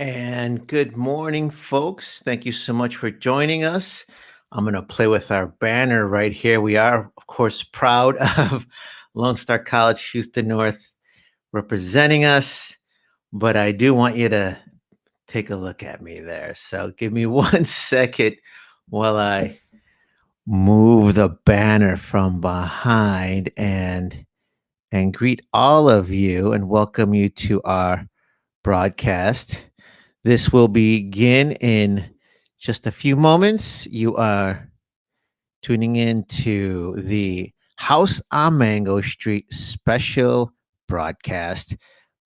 And good morning, folks. Thank you so much for joining us. I'm going to play with our banner right here. We are, of course, proud of Lone Star College, Houston North, representing us. But I do want you to take a look at me there. So give me 1 second while I move the banner from behind and greet all of you and welcome you to our broadcast. This will begin in just a few moments. You are tuning in to the House on Mango Street special broadcast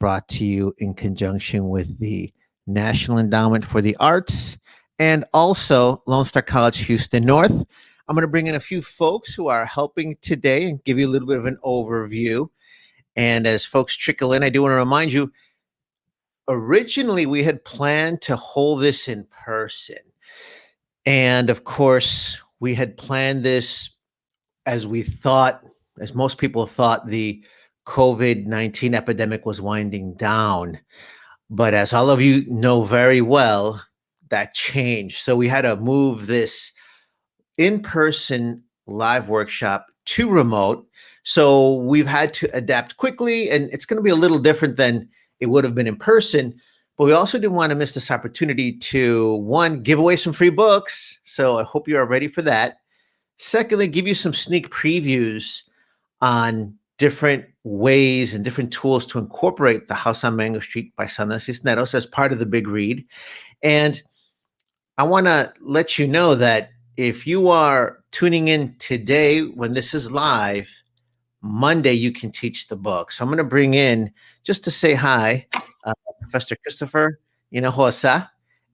brought to you in conjunction with the National Endowment for the Arts and also Lone Star College Houston North. I'm going to bring in a few folks who are helping today and give you a little bit of an overview. And as folks trickle in, I do want to remind you, originally we had planned to hold this in person. And of course, we had planned this as most people thought the COVID-19 epidemic was winding down. But as all of you know very well, that changed. So we had to move this in-person live workshop to remote. So we've had to adapt quickly, and it's going to be a little different than it would have been in person. But we also didn't want to miss this opportunity to, one, give away some free books. So I hope you are ready for that. Secondly, give you some sneak previews on different ways and different tools to incorporate the House on Mango Street by Sandra Cisneros as part of the big read. And I want to let you know that if you are tuning in today when this is live, Monday you can teach the book. So I'm going to bring in, just to say hi, Professor Christopher Hinojosa.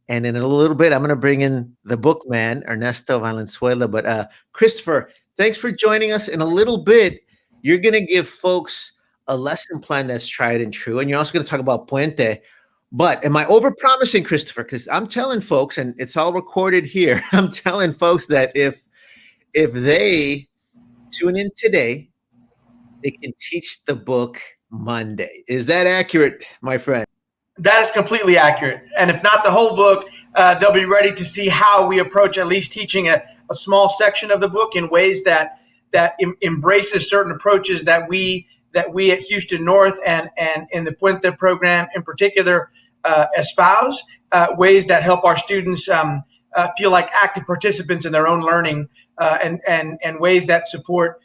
And in a little bit, I'm going to bring in the bookman, Ernesto Valenzuela. But Christopher, thanks for joining us. In a little bit, you're going to give folks a lesson plan that's tried and true. And you're also going to talk about Puente. But am I overpromising, Christopher? Because I'm telling folks, and it's all recorded here, I'm telling folks that if they tune in today, they can teach the book Monday. Is that accurate, my friend? That is completely accurate. And if not the whole book, they'll be ready to see how we approach at least teaching a small section of the book in ways that embraces certain approaches that we at Houston North and in the Puente program in particular espouse, ways that help our students feel like active participants in their own learning, and ways that support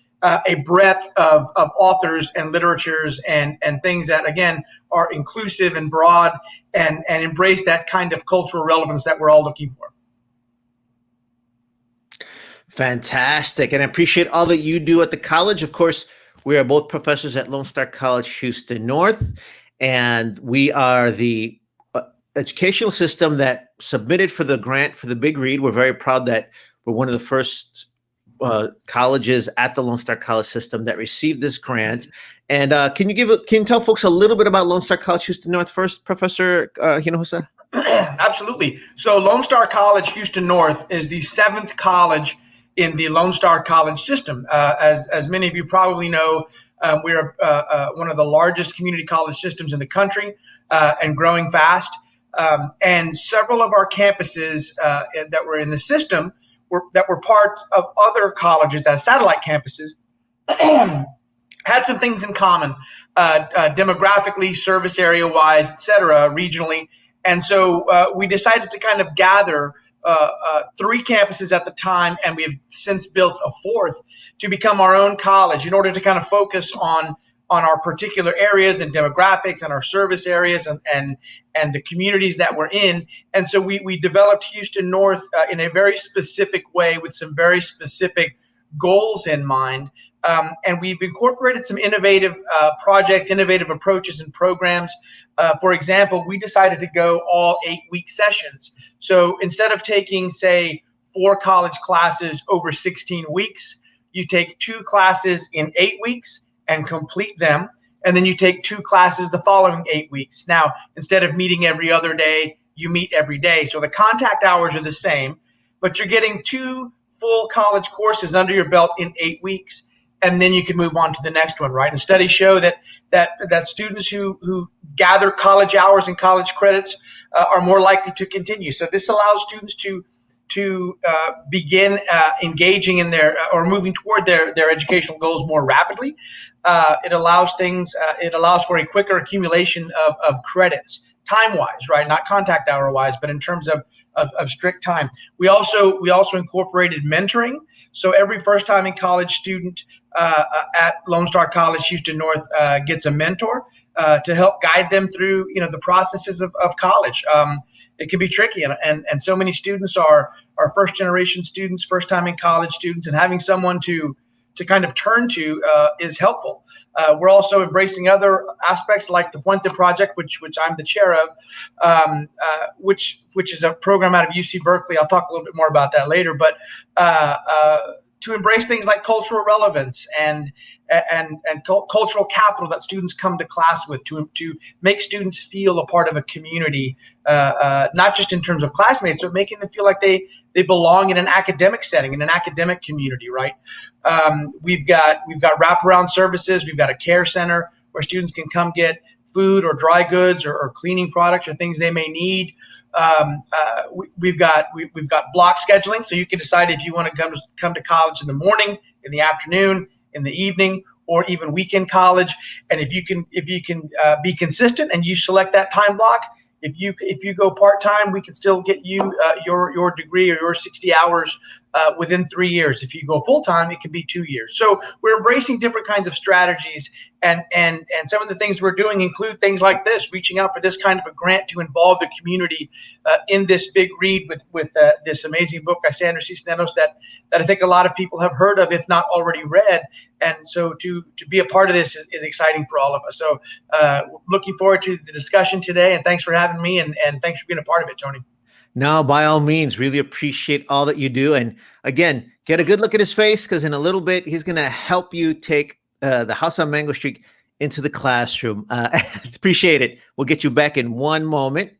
a breadth of authors and literatures and things that, again, are inclusive and broad and embrace that kind of cultural relevance that we're all looking for. Fantastic. And I appreciate all that you do at the college. Of course, we are both professors at Lone Star College, Houston North, and we are the educational system that submitted for the grant for the big read. We're very proud that we're one of the first colleges at the Lone Star College system that received this grant. And can you tell folks a little bit about Lone Star College Houston North first, Professor Hinojosa? Absolutely. So Lone Star College Houston North is the 7th college in the Lone Star College system. As many of you probably know, we're one of the largest community college systems in the country and growing fast. And several of our campuses that were in the system that were part of other colleges as satellite campuses had some things in common, demographically, service area wise, et cetera, regionally. And so we decided to kind of gather 3 campuses at the time, and we have since built a 4th to become our own college in order to kind of focus on our particular areas and demographics and our service areas and the communities that we're in. And so we developed Houston North in a very specific way with some very specific goals in mind. And we've incorporated some innovative innovative approaches and programs. For example, we decided to go all 8-week sessions. So instead of taking, say, 4 college classes over 16 weeks, you take 2 classes in 8 weeks and complete them. And then you take 2 classes the following 8 weeks. Now, instead of meeting every other day, you meet every day. So the contact hours are the same, but you're getting 2 full college courses under your belt in 8 weeks. and then you can move on to the next one, right? And studies show that students who gather college hours and college credits are more likely to continue. So this allows students to begin engaging in their or moving toward their educational goals more rapidly. It allows things. It allows for a quicker accumulation of credits, time wise, right? Not contact hour wise, but in terms of strict time. We also incorporated mentoring. So every first time in college student at Lone Star College Houston North gets a mentor to help guide them through the processes of college. It can be tricky, and so many students are first generation students, first time in college students, and having someone to kind of turn to is helpful. We're also embracing other aspects like the Puente project, which I'm the chair of, which is a program out of UC Berkeley. I'll talk a little bit more about that later, but to embrace things like cultural relevance and cultural capital that students come to class with, to make students feel a part of a community, not just in terms of classmates, but making them feel like they belong in an academic setting, in an academic community, right? We've got wraparound services. We've got a care center where students can come get food or dry goods or cleaning products or things they may need. We've got block scheduling, so you can decide if you want to come to college in the morning, in the afternoon, in the evening, or even weekend college. And if you can be consistent and you select that time block, if you go part time, we can still get you your degree or your 60 hours within 3 years. If you go full time, it can be 2 years. So we're embracing different kinds of strategies, and some of the things we're doing include things like this: reaching out for this kind of a grant to involve the community in this big read with this amazing book by Sandra Cisneros that I think a lot of people have heard of, if not already read. And so to be a part of this is exciting for all of us. So looking forward to the discussion today, and thanks for having me, and thanks for being a part of it, Tony. No, by all means, really appreciate all that you do. And again, get a good look at his face, because in a little bit, he's going to help you take the house on Mango Street into the classroom. Appreciate it. We'll get you back in one moment.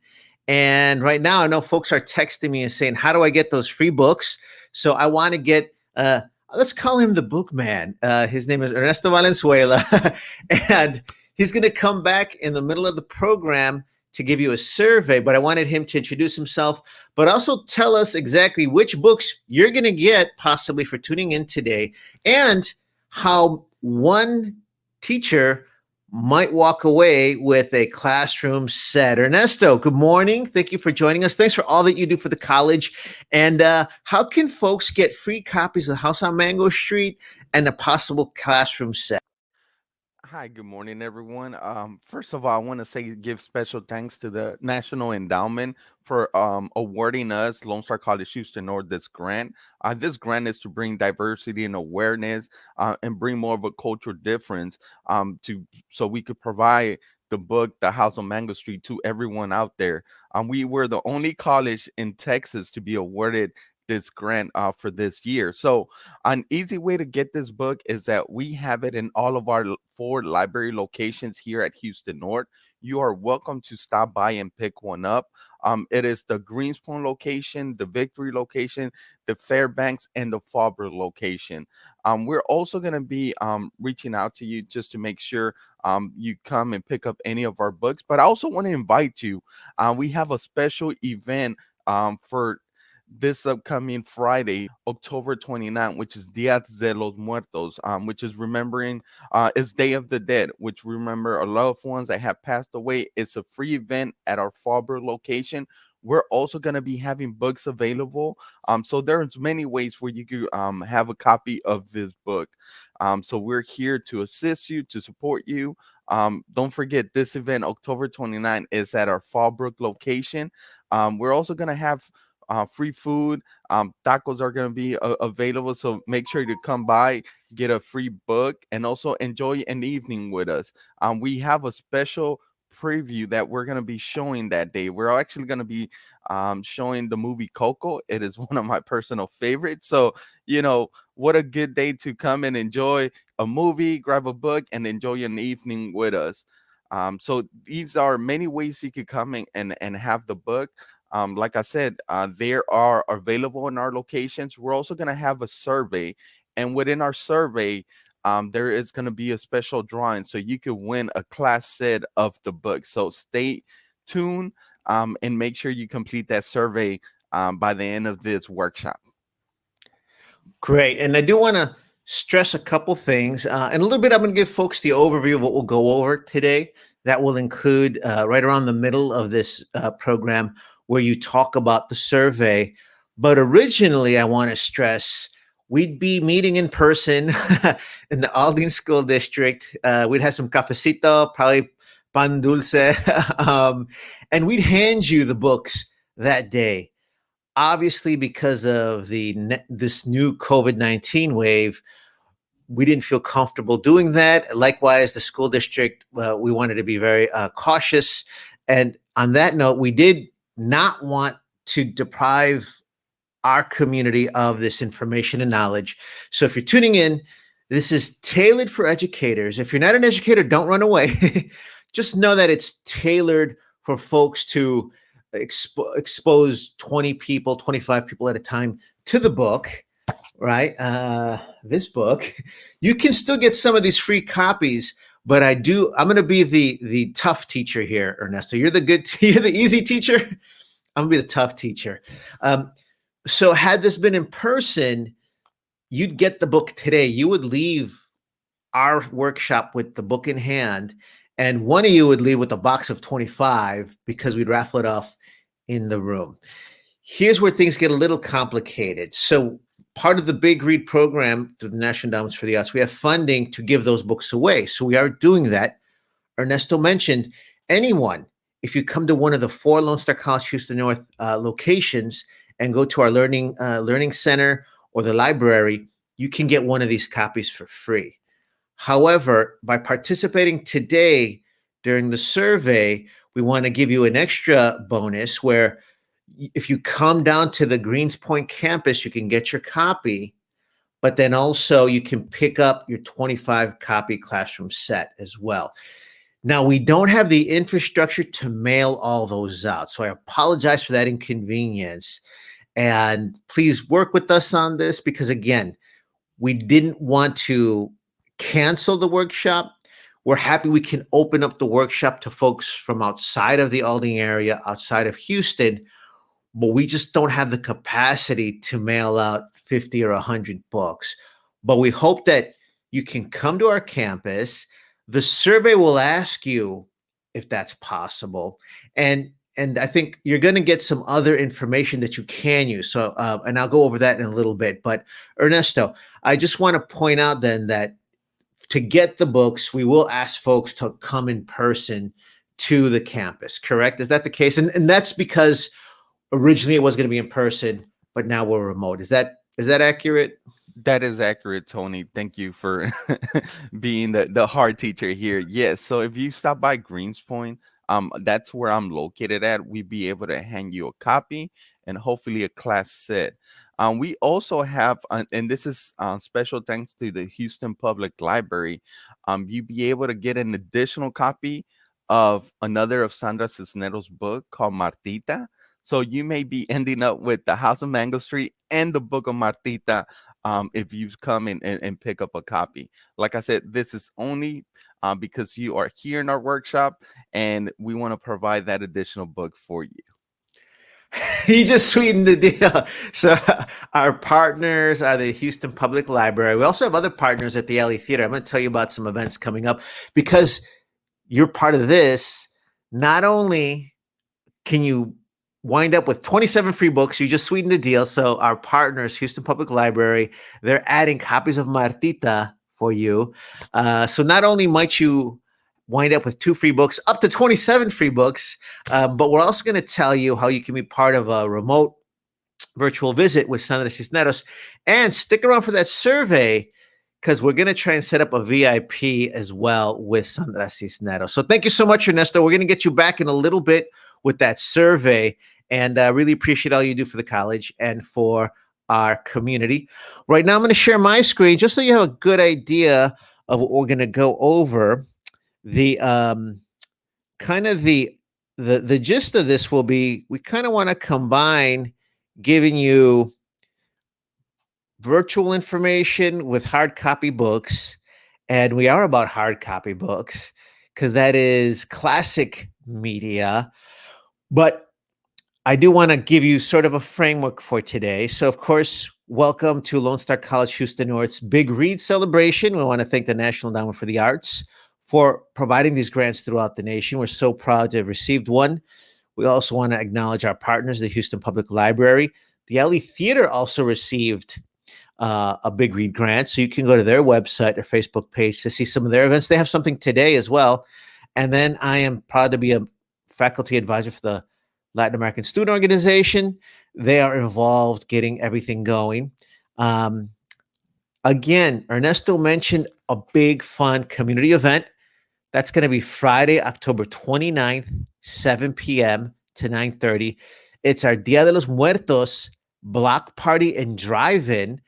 And right now, I know folks are texting me and saying, how do I get those free books? So I want to get, let's call him the book man. His name is Ernesto Valenzuela. And he's going to come back in the middle of the program to give you a survey, but I wanted him to introduce himself, but also tell us exactly which books you're going to get possibly for tuning in today, and how one teacher might walk away with a classroom set. Ernesto, good morning. Thank you for joining us. Thanks for all that you do for the college. And how can folks get free copies of The House on Mango Street and a possible classroom set? Hi, good morning, everyone. First of all, I want to say give special thanks to the National Endowment for awarding us, Lone Star College Houston North, this grant. This grant is to bring diversity and awareness and bring more of a cultural difference to so we could provide the book, The House on Mango Street, to everyone out there. We were the only college in Texas to be awarded this grant for this year. So an easy way to get this book is that we have it in all of our 4 library locations here at Houston North. You are welcome to stop by and pick one up. It is the Greenspoon location, the Victory location, the Fairbanks, and the Faubourg location. We're also going to be reaching out to you just to make sure you come and pick up any of our books. But I also want to invite you. We have a special event for this upcoming Friday, October 29th, which is Dia de los Muertos, which is remembering, is Day of the Dead, which remember our loved ones that have passed away. It's a free event at our Faubourg location. We're also going to be having books available. So there's many ways where you could have a copy of this book. So we're here to assist you, to support you. Don't forget, this event, October 29th, is at our Faubourg location. We're also going to have free food. Tacos are going to be available, so make sure to come by, get a free book, and also enjoy an evening with us. We have a special preview that we're going to be showing that day. We're actually going to be showing the movie Coco. It is one of my personal favorites. So, what a good day to come and enjoy a movie, grab a book, and enjoy an evening with us. So these are many ways you could come and have the book. Like I said, they are available in our locations. We're also going to have a survey And within our survey, there is going to be a special drawing, so you could win a class set of the book. So stay tuned, and make sure you complete that survey by the end of this workshop. Great. And I do want to stress a couple things. In a little bit, I'm going to give folks the overview of what we'll go over today. That will include right around the middle of this program where you talk about the survey. But originally, I want to stress we'd be meeting in person in the Aldine School District. We'd have some cafecito, probably pan dulce, and we'd hand you the books that day. Obviously, because of this new COVID-19 wave, we didn't feel comfortable doing that. Likewise, the school district, we wanted to be very cautious. And on that note, we did not want to deprive our community of this information and knowledge. So if you're tuning in, this is tailored for educators. If you're not an educator, don't run away. Just know that it's tailored for folks to expose 20 people, 25 people at a time to the book, right? This book. You can still get some of these free copies, but I'm going to be the tough teacher here, Ernesto. You're the easy teacher. I'm going to be the tough teacher. So had this been in person, you'd get the book today. You would leave our workshop with the book in hand, and one of you would leave with a box of 25 because we'd raffle it off in the room. Here's where things get a little complicated. So part of the Big Read program through the National Endowments for the Arts, we have funding to give those books away. So we are doing that. Ernesto mentioned anyone, if you come to one of the 4 Lone Star College Houston North locations and go to our learning center or the library, you can get one of these copies for free. However, by participating today during the survey, we want to give you an extra bonus where if you come down to the Greens Point campus, you can get your copy, but then also you can pick up your 25 copy classroom set as well. Now, we don't have the infrastructure to mail all those out, so I apologize for that inconvenience. And please work with us on this because, again, we didn't want to cancel the workshop. We're happy we can open up the workshop to folks from outside of the Aldine area, outside of Houston, but we just don't have the capacity to mail out 50 or 100 books. But we hope that you can come to our campus. The survey will ask you if that's possible. And I think you're going to get some other information that you can use. So, and I'll go over that in a little bit. But Ernesto, I just want to point out then that to get the books, we will ask folks to come in person to the campus, correct? Is that the case? And that's because originally it was going to be in person, but now we're remote. Is that accurate? That is accurate, Tony. Thank you for being the hard teacher here. Yes. So if you stop by Greenspoint, that's where I'm located at. We'd be able to hand you a copy and hopefully a class set. We also have, and this is special thanks to the Houston Public Library. You'd be able to get an additional copy of another of Sandra Cisneros' book called MARTITA. So you may be ending up with the House of Mango Street and the book of MARTITA if you come in and pick up a copy. Like I said, this is only because you are here in our workshop, and we want to provide that additional book for you. He just sweetened the deal. So our partners are the Houston Public Library. We also have other partners at the Alley Theater. I'm going to tell you about some events coming up because you're part of this. Not only can you wind up with 27 free books, you just sweetened the deal. So our partners, Houston Public Library, they're adding copies of MARTITA for you. So not only might you wind up with 2 free books, up to 27 free books, but we're also going to tell you how you can be part of a remote virtual visit with Sandra Cisneros. And stick around for that survey because we're going to try and set up a VIP as well with Sandra Cisneros. So thank you so much, Ernesto. We're going to get you back in a little bit with that survey. And I really appreciate all you do for the college and for our community. Right now, I'm going to share my screen just so you have a good idea of what we're going to go over. The kind of the gist of this will be we kind of want to combine giving you virtual information with hard copy books. And we are about hard copy books because that is classic media. But I do want to give you sort of a framework for today. So, of course, welcome to Lone Star College Houston North's Big Read celebration. We want to thank the National Endowment for the Arts for providing these grants throughout the nation. We're so proud to have received one. We also want to acknowledge our partners, the Houston Public Library. The Alley Theater also received a Big Read grant. So you can go to their website or Facebook page to see some of their events. They have something today as well. And then I am proud to be a faculty advisor for the Latin American Student Organization. They are involved getting everything going. Again, Ernesto mentioned a big, fun community event. That's going to be Friday, October 29th, 7 p.m. to 9:30. It's our Dia de los Muertos block party and drive-in.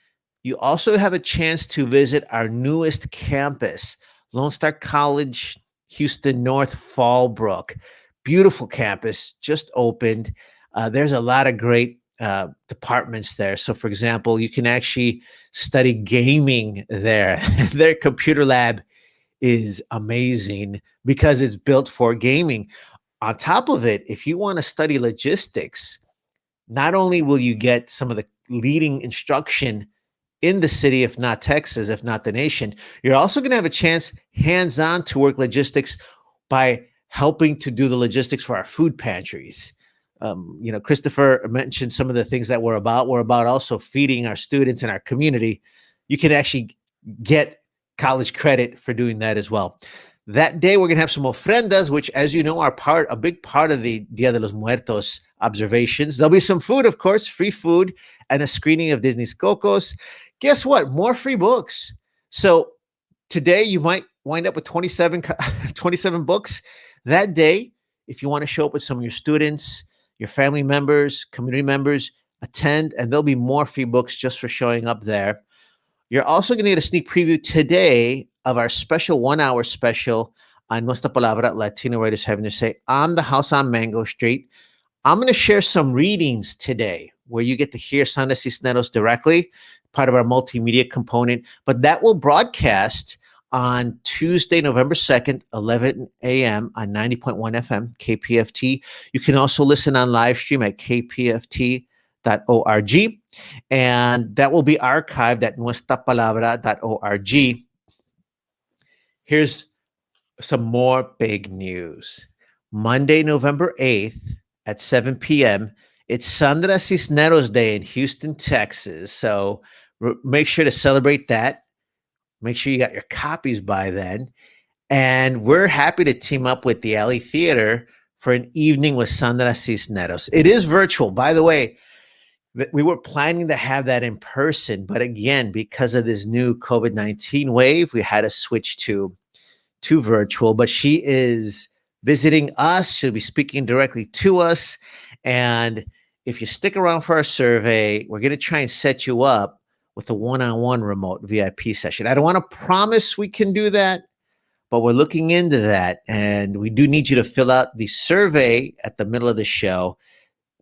You also have a chance to visit our newest campus, Lone Star College, Houston North, Fallbrook. Beautiful campus, just opened. There's a lot of great departments there. So, for example, you can actually study gaming there. Their computer lab is amazing because it's built for gaming. On top of it, if you want to study logistics, not only will you get some of the leading instruction in the city, if not Texas, if not the nation, you're also going to have a chance hands-on to work logistics by helping to do the logistics for our food pantries. Christopher mentioned some of the things that we're about. We're about also feeding our students and our community. You can actually get college credit for doing that as well. That day, we're going to have some ofrendas, which, as you know, are a big part of the Dia de los Muertos observations. There'll be some food, of course, free food, and a screening of Disney's Cocos. Guess what? More free books. So today, you might wind up with 27 books. That day, if you want to show up with some of your students, your family members, community members, attend, and there'll be more free books just for showing up there. You're also going to get a sneak preview today of our special 1-hour special on Nuestra Palabra, Latino Writers Having Their Say on the House on Mango Street. I'm going to share some readings today where you get to hear Sandra Cisneros directly, part of our multimedia component, but that will broadcast on Tuesday, November 2nd, 11 a.m. on 90.1 FM, KPFT. You can also listen on live stream at kpft.org. And that will be archived at nuestrapalabra.org. Here's some more big news. Monday, November 8th at 7 p.m., it's Sandra Cisneros Day in Houston, Texas. So make sure to celebrate that. Make sure you got your copies by then. And we're happy to team up with the Alley Theater for an evening with Sandra Cisneros. It is virtual. By the way, we were planning to have that in person, but again, because of this new COVID-19 wave, we had to switch to virtual. But she is visiting us. She'll be speaking directly to us. And if you stick around for our survey, we're going to try and set you up with a one-on-one remote VIP session. I don't want to promise we can do that, but we're looking into that. And we do need you to fill out the survey at the middle of the show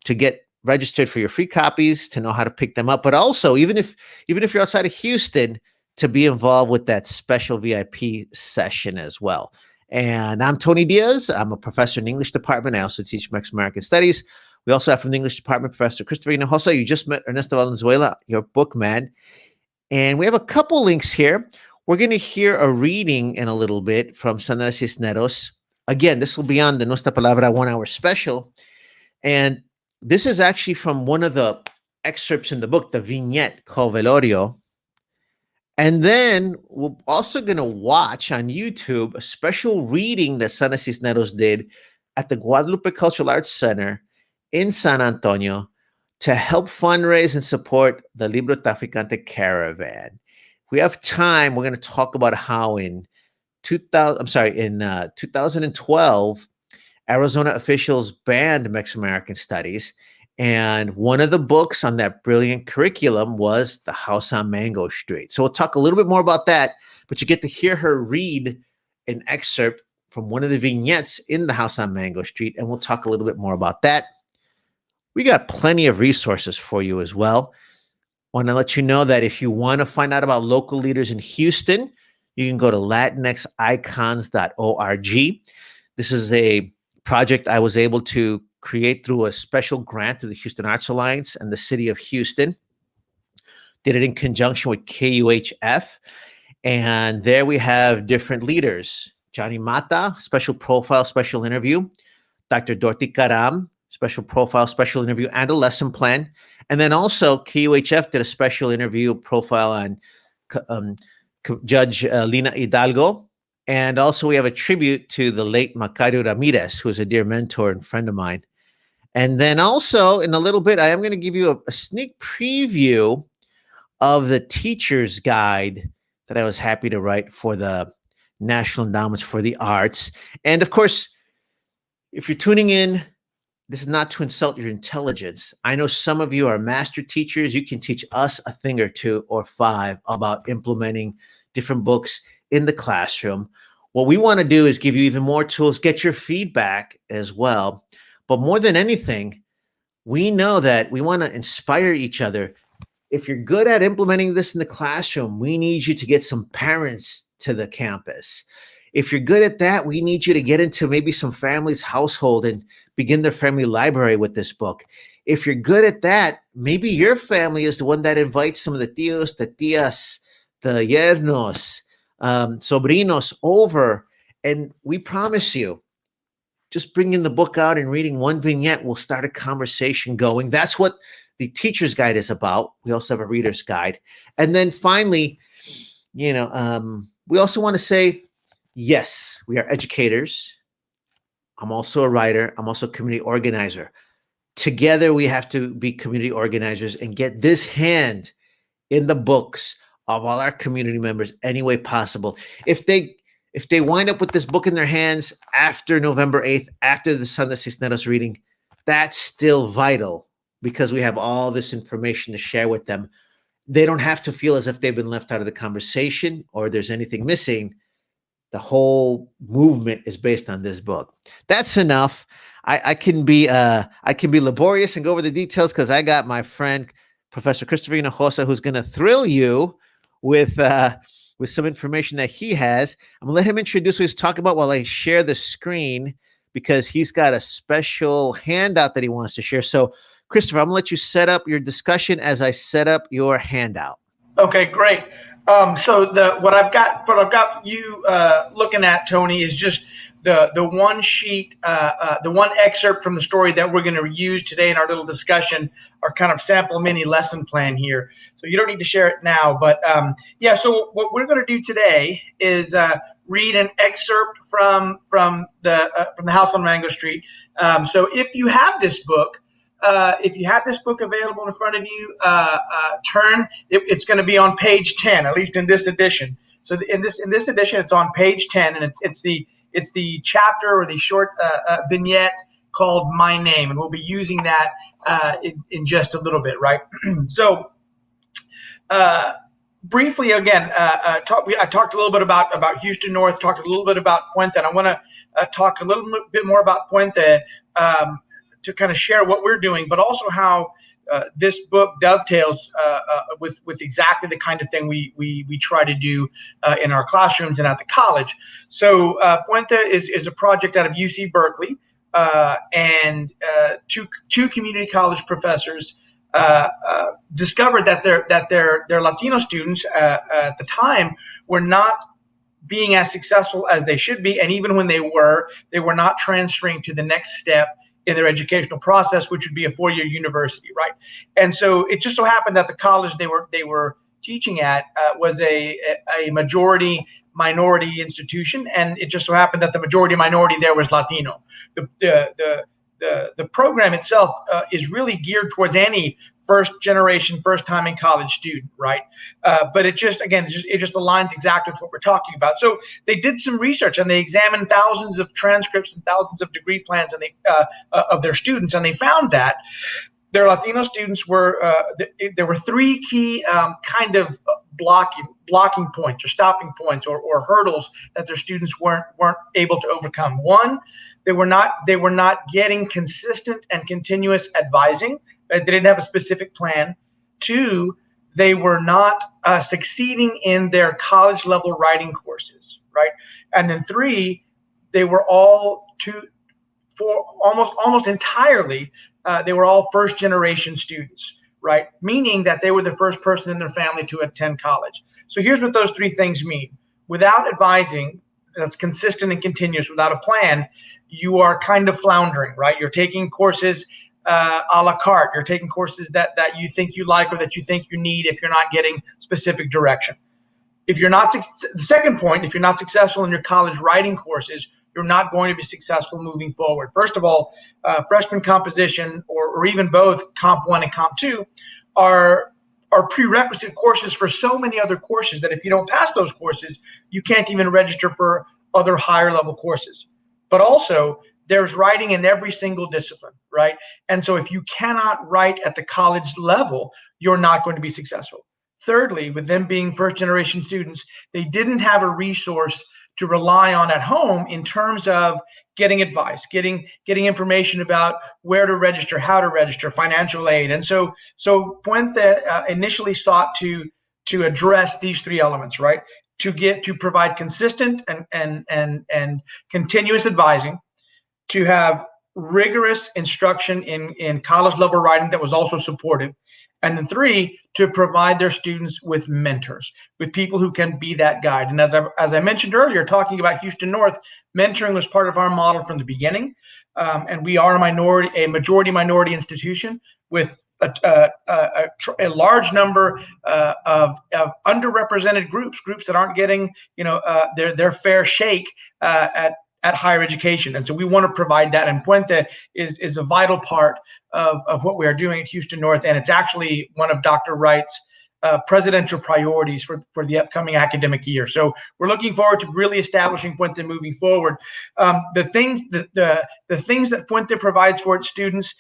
to get registered for your free copies, to know how to pick them up, but also even if you're outside of Houston, to be involved with that special VIP session as well. And I'm Tony Diaz. I'm a professor in the English department. I also teach Mexican American Studies. We also have from the English department, Professor Christopher Hinojosa. You just met Ernesto Valenzuela, your book man. And we have a couple links here. We're going to hear a reading in a little bit from Sandra Cisneros. Again, this will be on the Nuestra Palabra 1-hour special. And this is actually from one of the excerpts in the book, the vignette called Velorio. And then we're also going to watch on YouTube a special reading that Sandra Cisneros did at the Guadalupe Cultural Arts Center in San Antonio to help fundraise and support the Libro Traficante Caravan. If we have time, we're going to talk about how in 2012, Arizona officials banned Mexican American Studies. And one of the books on that brilliant curriculum was The House on Mango Street. So we'll talk a little bit more about that, but you get to hear her read an excerpt from one of the vignettes in The House on Mango Street, and we'll talk a little bit more about that. We got plenty of resources for you as well. Want to let you know that if you want to find out about local leaders in Houston, you can go to latinxicons.org. This is a project I was able to create through a special grant through the Houston Arts Alliance and the city of Houston. Did it in conjunction with KUHF. And there we have different leaders. Johnny Mata, special profile, special interview. Dr. Dorothy Karam, special profile, special interview, and a lesson plan. And then also KUHF did a special interview profile on Judge Lina Hidalgo. And also we have a tribute to the late Macario Ramirez, who is a dear mentor and friend of mine. And then also in a little bit, I am going to give you a sneak preview of the teacher's guide that I was happy to write for the National Endowments for the Arts. And of course, if you're tuning in, this is not to insult your intelligence. I know some of you are master teachers. You can teach us a thing or two or five about implementing different books in the classroom. What we want to do is give you even more tools, get your feedback as well. But more than anything, we know that we want to inspire each other. If you're good at implementing this in the classroom, we need you to get some parents to the campus. If you're good at that, we need you to get into maybe some family's household and begin their family library with this book. If you're good at that, maybe your family is the one that invites some of the tios, the tias, the yernos, sobrinos over. And we promise you, just bringing the book out and reading one vignette will start a conversation going. That's what the teacher's guide is about. We also have a reader's guide. And then finally, we also want to say, yes, we are educators. I'm also a writer. I'm also a community organizer. Together, we have to be community organizers and get this hand in the books of all our community members any way possible. If they wind up with this book in their hands after November 8th, after the Sandra Cisneros reading, that's still vital because we have all this information to share with them. They don't have to feel as if they've been left out of the conversation or there's anything missing. The whole movement is based on this book. That's enough. I can be laborious and go over the details because I got my friend Professor Christopher Hinojosa, who's going to thrill you with some information that he has. I'm gonna let him introduce what he's talking about while I share the screen because he's got a special handout that he wants to share. So, Christopher, I'm gonna let you set up your discussion as I set up your handout. Okay, great. So what I've got you looking at, Tony, is just the one sheet, the one excerpt from the story that we're going to use today in our little discussion, our kind of sample mini lesson plan here. So you don't need to share it now, but So what we're going to do today is read an excerpt from the House on Mango Street. So if you have this book. If you have this book available in front of you, it's going to be on page 10, at least in this edition. So in this edition, it's on page 10, and it's the chapter or the short vignette called "My Name," and we'll be using that in just a little bit, right? So. Briefly, again, I talked a little bit about Houston North, talked a little bit about Puente, and I want to talk a little bit more about Puente to kind of share what we're doing, but also how this book dovetails with exactly the kind of thing we try to do in our classrooms and at the college. So Puente is a project out of UC Berkeley, and two community college professors discovered that their Latino students at the time were not being as successful as they should be, and even when they were not transferring to the next step in their educational process, which would be a four-year university, right? And so it just so happened that the college they were teaching at was a majority minority institution, and it just so happened that the majority minority there was Latino. The program itself is really geared towards any first time in college student, right? But it just aligns exactly with what we're talking about. So they did some research and they examined thousands of transcripts and thousands of degree plans and of their students, and they found that their Latino students were there were three key kind of blocking points or stopping points or hurdles that their students weren't able to overcome. One, they were not getting consistent and continuous advising. They didn't have a specific plan. Two, they were not succeeding in their college level writing courses, right? And then 3, they were all for almost entirely, they were all first generation students, right? Meaning that they were the first person in their family to attend college. So here's what those 3 things mean. Without advising that's consistent and continuous, without a plan, you are kind of floundering, right? You're taking courses a la carte. You're taking courses that you think you like or that you think you need if you're not getting specific direction. If you're not, the second point, if you're not successful in your college writing courses, you're not going to be successful moving forward. First of all, freshman composition or even both Comp 1 and Comp 2 are prerequisite courses for so many other courses that if you don't pass those courses, you can't even register for other higher level courses. But also, there's writing in every single discipline, right? And so if you cannot write at the college level, you're not going to be successful. Thirdly, with them being first generation students, they didn't have a resource to rely on at home in terms of getting advice, getting information about where to register, how to register, financial aid. And so Puente initially sought to address these 3 elements, right? To provide consistent and continuous advising, to have rigorous instruction in college level writing that was also supportive. And then 3, to provide their students with mentors, with people who can be that guide. And as I mentioned earlier, talking about Houston North, mentoring was part of our model from the beginning. And we are a majority minority institution with a large number of underrepresented groups that aren't getting their fair shake at higher education. And so we want to provide that. And Puente is a vital part of what we are doing at Houston North. And it's actually one of Dr. Wright's presidential priorities for the upcoming academic year. So we're looking forward to really establishing Puente moving forward. The things that Puente provides for its students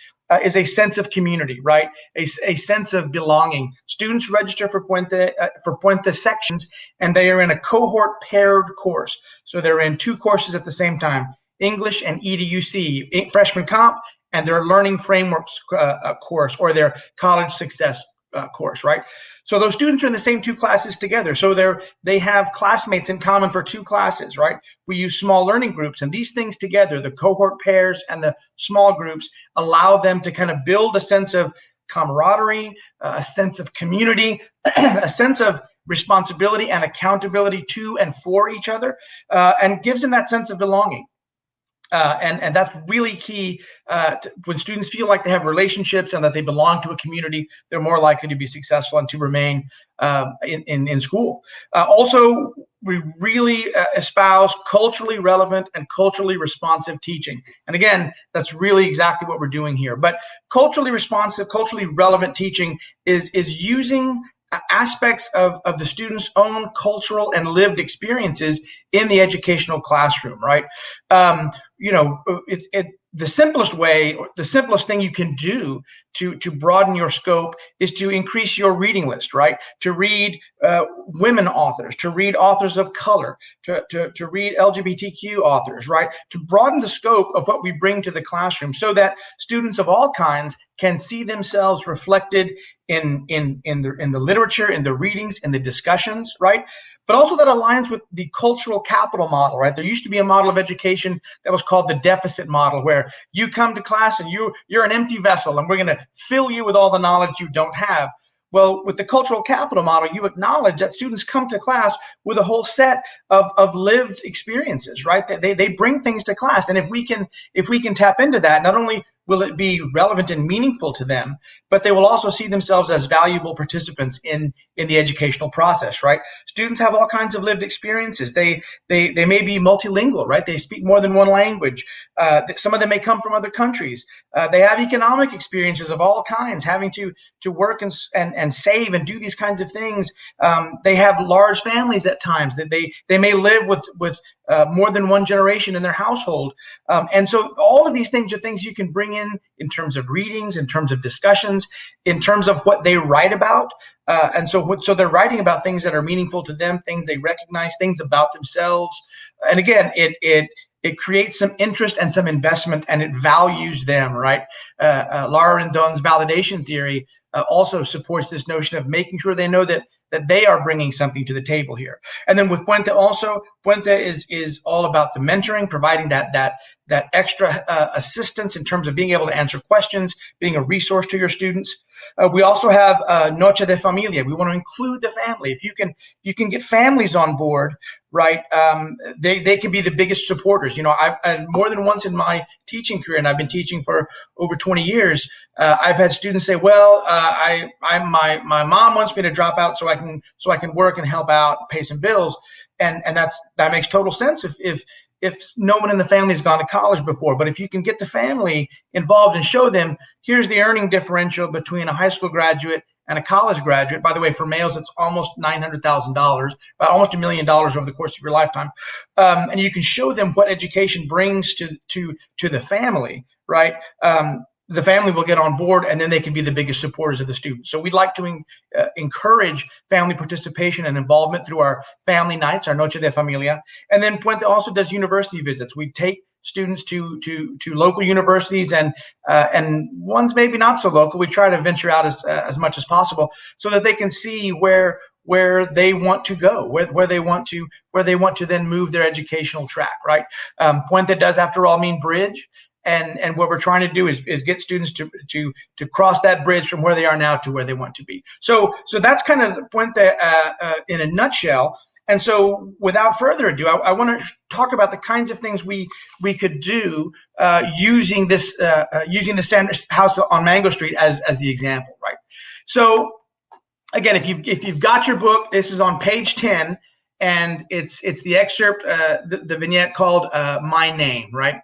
is a sense of community, right? A sense of belonging. Students register for Puente sections, and they are in a cohort paired course. So they're in 2 courses at the same time, English and EDUC, freshman comp, and their learning frameworks course or their college success course, right? So those students are in the same 2 classes together. So they have classmates in common for 2 classes, right? We use small learning groups, and these things together, the cohort pairs and the small groups, allow them to kind of build a sense of camaraderie, a sense of community, a sense of responsibility and accountability to and for each other, and gives them that sense of belonging. And that's really key. When students feel like they have relationships and that they belong to a community, they're more likely to be successful and to remain in school. Also, we really espouse culturally relevant and culturally responsive teaching. And again, that's really exactly what we're doing here. But culturally responsive, culturally relevant teaching is using aspects of the student's own cultural and lived experiences in the educational classroom, right? The simplest way, or the simplest thing you can do to broaden your scope is to increase your reading list, right? To read women authors, to read authors of color, to read LGBTQ authors, right? To broaden the scope of what we bring to the classroom so that students of all kinds can see themselves reflected in the literature, in the readings, in the discussions, right? But also that aligns with the cultural capital model, right? There used to be a model of education that was called the deficit model, where you come to class and you're an empty vessel and we're going to fill you with all the knowledge you don't have. Well, with the cultural capital model, you acknowledge that students come to class with a whole set of lived experiences, right? They bring things to class. And if we can tap into that, not only will it be relevant and meaningful to them, but they will also see themselves as valuable participants in the educational process, right? Students have all kinds of lived experiences. They may be multilingual, right? They speak more than one language. Some of them may come from other countries. They have economic experiences of all kinds, having to work and save and do these kinds of things. They have large families at times. That they may live with more than one generation in their household. And so all of these things are things you can bring in terms of readings, in terms of discussions, in terms of what they write about. And so they're writing about things that are meaningful to them, things they recognize, things about themselves. And again, it creates some interest and some investment, and it values them, right? Lara Rendon's validation theory also supports this notion of making sure they know that they are bringing something to the table here. And then with Puente also, Puente is all about the mentoring, providing that extra assistance in terms of being able to answer questions, being a resource to your students. We also have Noche de Familia. We want to include the family. If you can get families on board, right? They can be the biggest supporters. I've more than once in my teaching career, and I've been teaching for over 20 years. I've had students say, "Well, my mom wants me to drop out so I can work and help out, pay some bills," and that makes total sense if no one in the family has gone to college before. But if you can get the family involved and show them, here's the earning differential between a high school graduate and a college graduate. By the way, for males, it's almost $900,000, about almost $1 million over the course of your lifetime. And you can show them what education brings to the family, right? The family will get on board, and then they can be the biggest supporters of the students. So we'd like to encourage family participation and involvement through our family nights, our Noche de Familia. And then Puente also does university visits. We take students to local universities and ones maybe not so local. We try to venture out as much as possible so that they can see where they want to go, where they want to then move their educational track, right? Puente does, after all, mean bridge. And what we're trying to do is get students to cross that bridge from where they are now to where they want to be. So that's kind of Puente in a nutshell. And so without further ado, I want to talk about the kinds of things we could do using the Sanders house on Mango Street as the example, right? So again, if you've got your book, this is on page 10, and it's the excerpt, the vignette called "My Name," right?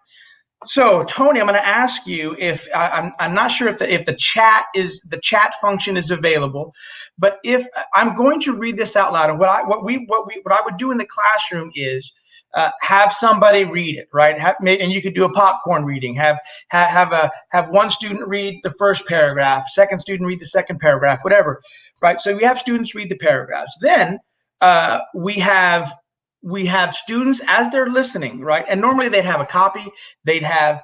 So Tony, I'm going to ask you if I'm not sure if the chat function is available, but if I'm going to read this out loud, and what I would do in the classroom is have somebody read it, right? And you could do a popcorn reading. Have one student read the first paragraph, second student read the second paragraph, whatever, right? So we have students read the paragraphs. Then we have students as they're listening, right? And normally they'd have a copy. Even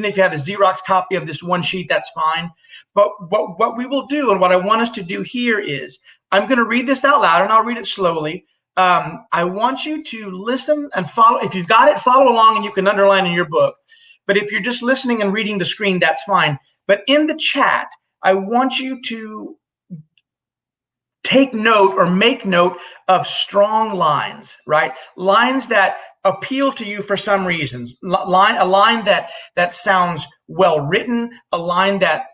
if you have a Xerox copy of this one sheet, that's fine. But what we will do, and what I want us to do here is, I'm going to read this out loud, and I'll read it slowly. I want you to listen and follow. If you've got it, follow along, and you can underline in your book. But if you're just listening and reading the screen, that's fine. But in the chat, I want you to take note or make note of strong lines, right? Lines that appeal to you for some reasons. A line that sounds well written, a line that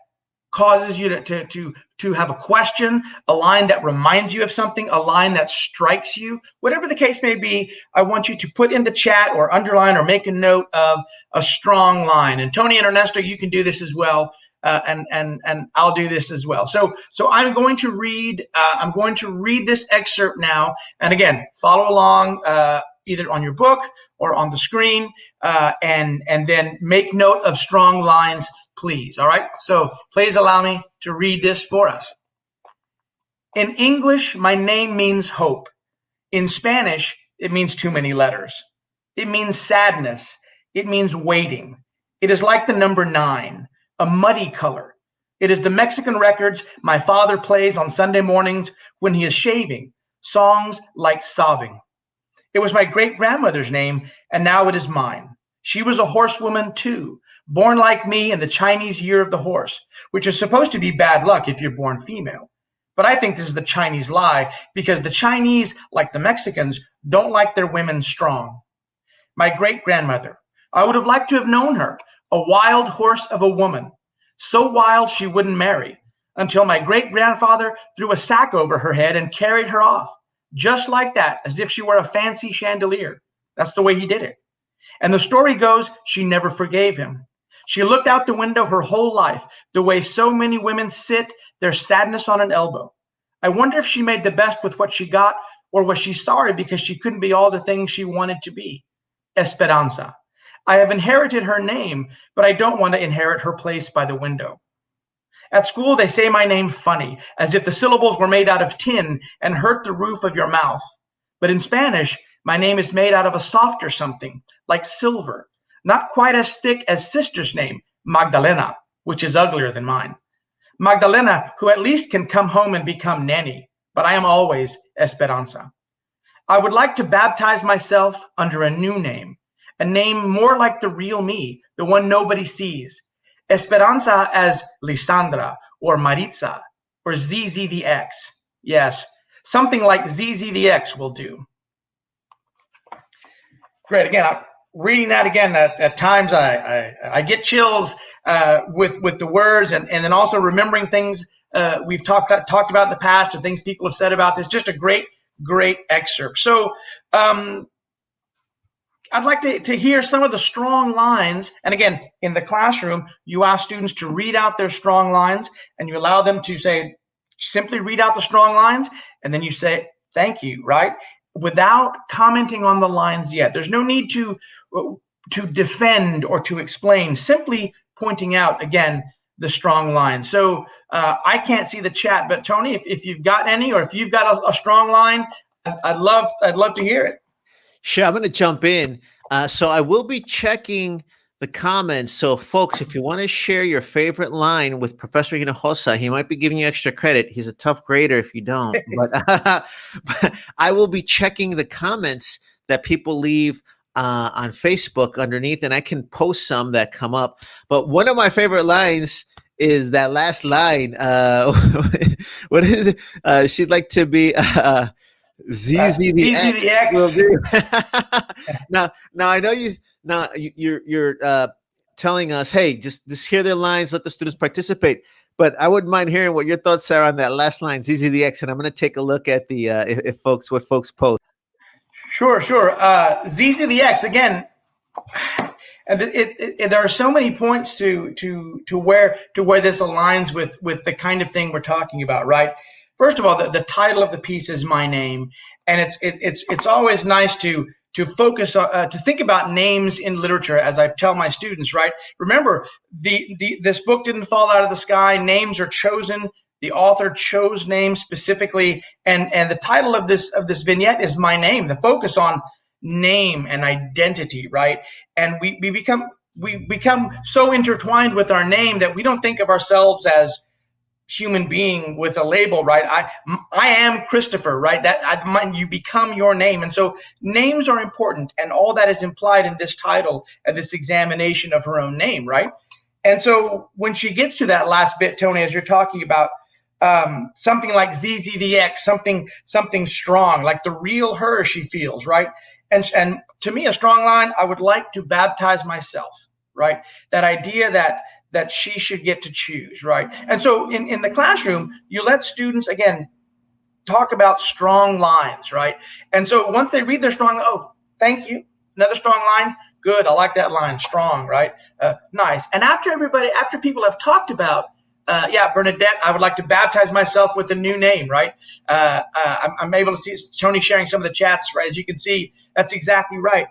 causes you to have a question, a line that reminds you of something, a line that strikes you. Whatever the case may be, I want you to put in the chat or underline or make a note of a strong line. And Tony and Ernesto, you can do this as well. And I'll do this as well. So I'm going to read this excerpt now. And again, follow along either on your book or on the screen, and then make note of strong lines, please. All right. So please allow me to read this for us. In English, my name means hope. In Spanish, it means too many letters. It means sadness. It means waiting. It is like the number 9. A muddy color. It is the Mexican records my father plays on Sunday mornings when he is shaving, songs like sobbing. It was my great-grandmother's name, and now it is mine. She was a horsewoman too, born like me in the Chinese year of the horse, which is supposed to be bad luck if you're born female. But I think this is the Chinese lie, because the Chinese, like the Mexicans, don't like their women strong. My great-grandmother, I would have liked to have known her, a wild horse of a woman, so wild she wouldn't marry, until my great-grandfather threw a sack over her head and carried her off, just like that, as if she were a fancy chandelier. That's the way he did it. And the story goes, she never forgave him. She looked out the window her whole life, the way so many women sit, their sadness on an elbow. I wonder if she made the best with what she got, or was she sorry because she couldn't be all the things she wanted to be? Esperanza. I have inherited her name, but I don't want to inherit her place by the window. At school, they say my name funny, as if the syllables were made out of tin and hurt the roof of your mouth. But in Spanish, my name is made out of a softer something, like silver, not quite as thick as sister's name, Magdalena, which is uglier than mine. Magdalena, who at least can come home and become nanny, but I am always Esperanza. I would like to baptize myself under a new name, a name more like the real me, the one nobody sees. Esperanza as Lisandra or Maritza or ZZ the X. Yes, something like ZZ the X will do. Great. Again, reading that again, at times I get chills with the words, and then also remembering things we've talked about in the past, or things people have said about this. Just a great excerpt. So I'd like to hear some of the strong lines. And again, in the classroom, you ask students to read out their strong lines, and you allow them to say, simply read out the strong lines, and then you say, thank you, right? Without commenting on the lines yet. There's no need to defend or to explain, simply pointing out, again, the strong lines. So I can't see the chat, but Tony, if you've got any, or if you've got a strong line, I'd love to hear it. Sure, I'm going to jump in. So I will be checking the comments. So folks, if you want to share your favorite line with Professor Hinojosa, he might be giving you extra credit. He's a tough grader if you don't. But I will be checking the comments that people leave on Facebook underneath, and I can post some that come up. But one of my favorite lines is that last line. What is it? She'd like to be ZZ the X. Will do. Now I know you're telling us, hey, just hear their lines, let the students participate. But I wouldn't mind hearing what your thoughts are on that last line, ZZ the X, and I'm going to take a look at the what folks post. Sure. ZZ the X again. And there are so many points to where this aligns with the kind of thing we're talking about, right? First of all, the title of the piece is My Name, and it's always nice to focus on to think about names in literature, as I tell my students, right? Remember, this book didn't fall out of the sky. Names are chosen. The author chose names specifically, and the title of this vignette is My Name. The focus on name and identity, right? And we become so intertwined with our name that we don't think of ourselves as human being with a label, right? I am Christopher, right? You become your name. And so names are important, and all that is implied in this title and this examination of her own name, right? And so when she gets to that last bit, Tony, as you're talking about something like ZZ the X, something strong, like the real her she feels, right? And to me, a strong line, I would like to baptize myself, right? That idea that she should get to choose, right? And so in the classroom, you let students, again, talk about strong lines, right? And so once they read their strong, oh, thank you, another strong line, good, I like that line, strong, right? Nice. And after people have talked about, Bernadette, I would like to baptize myself with a new name, right? I'm able to see Tony sharing some of the chats, right? As you can see, that's exactly right.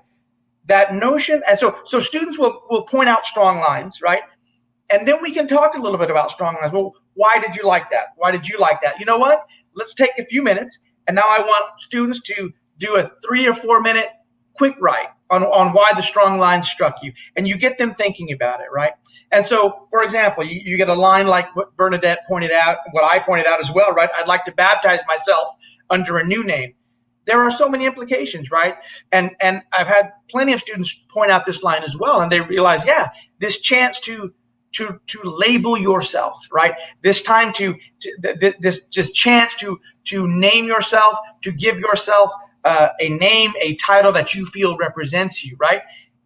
That notion, and so students will point out strong lines, right? And then we can talk a little bit about strong lines. Well, why did you like that? Why did you like that? You know what? Let's take a few minutes, and now I want students to do a 3 or 4 minute quick write on why the strong line struck you, and you get them thinking about it, right? And so, for example, you get a line like what Bernadette pointed out, what I pointed out as well, right? I'd like to baptize myself under a new name. There are so many implications, right? And I've had plenty of students point out this line as well, and they realize, yeah, this chance to label yourself, right? This time this chance to name yourself, to give yourself a name, a title that you feel represents you, right?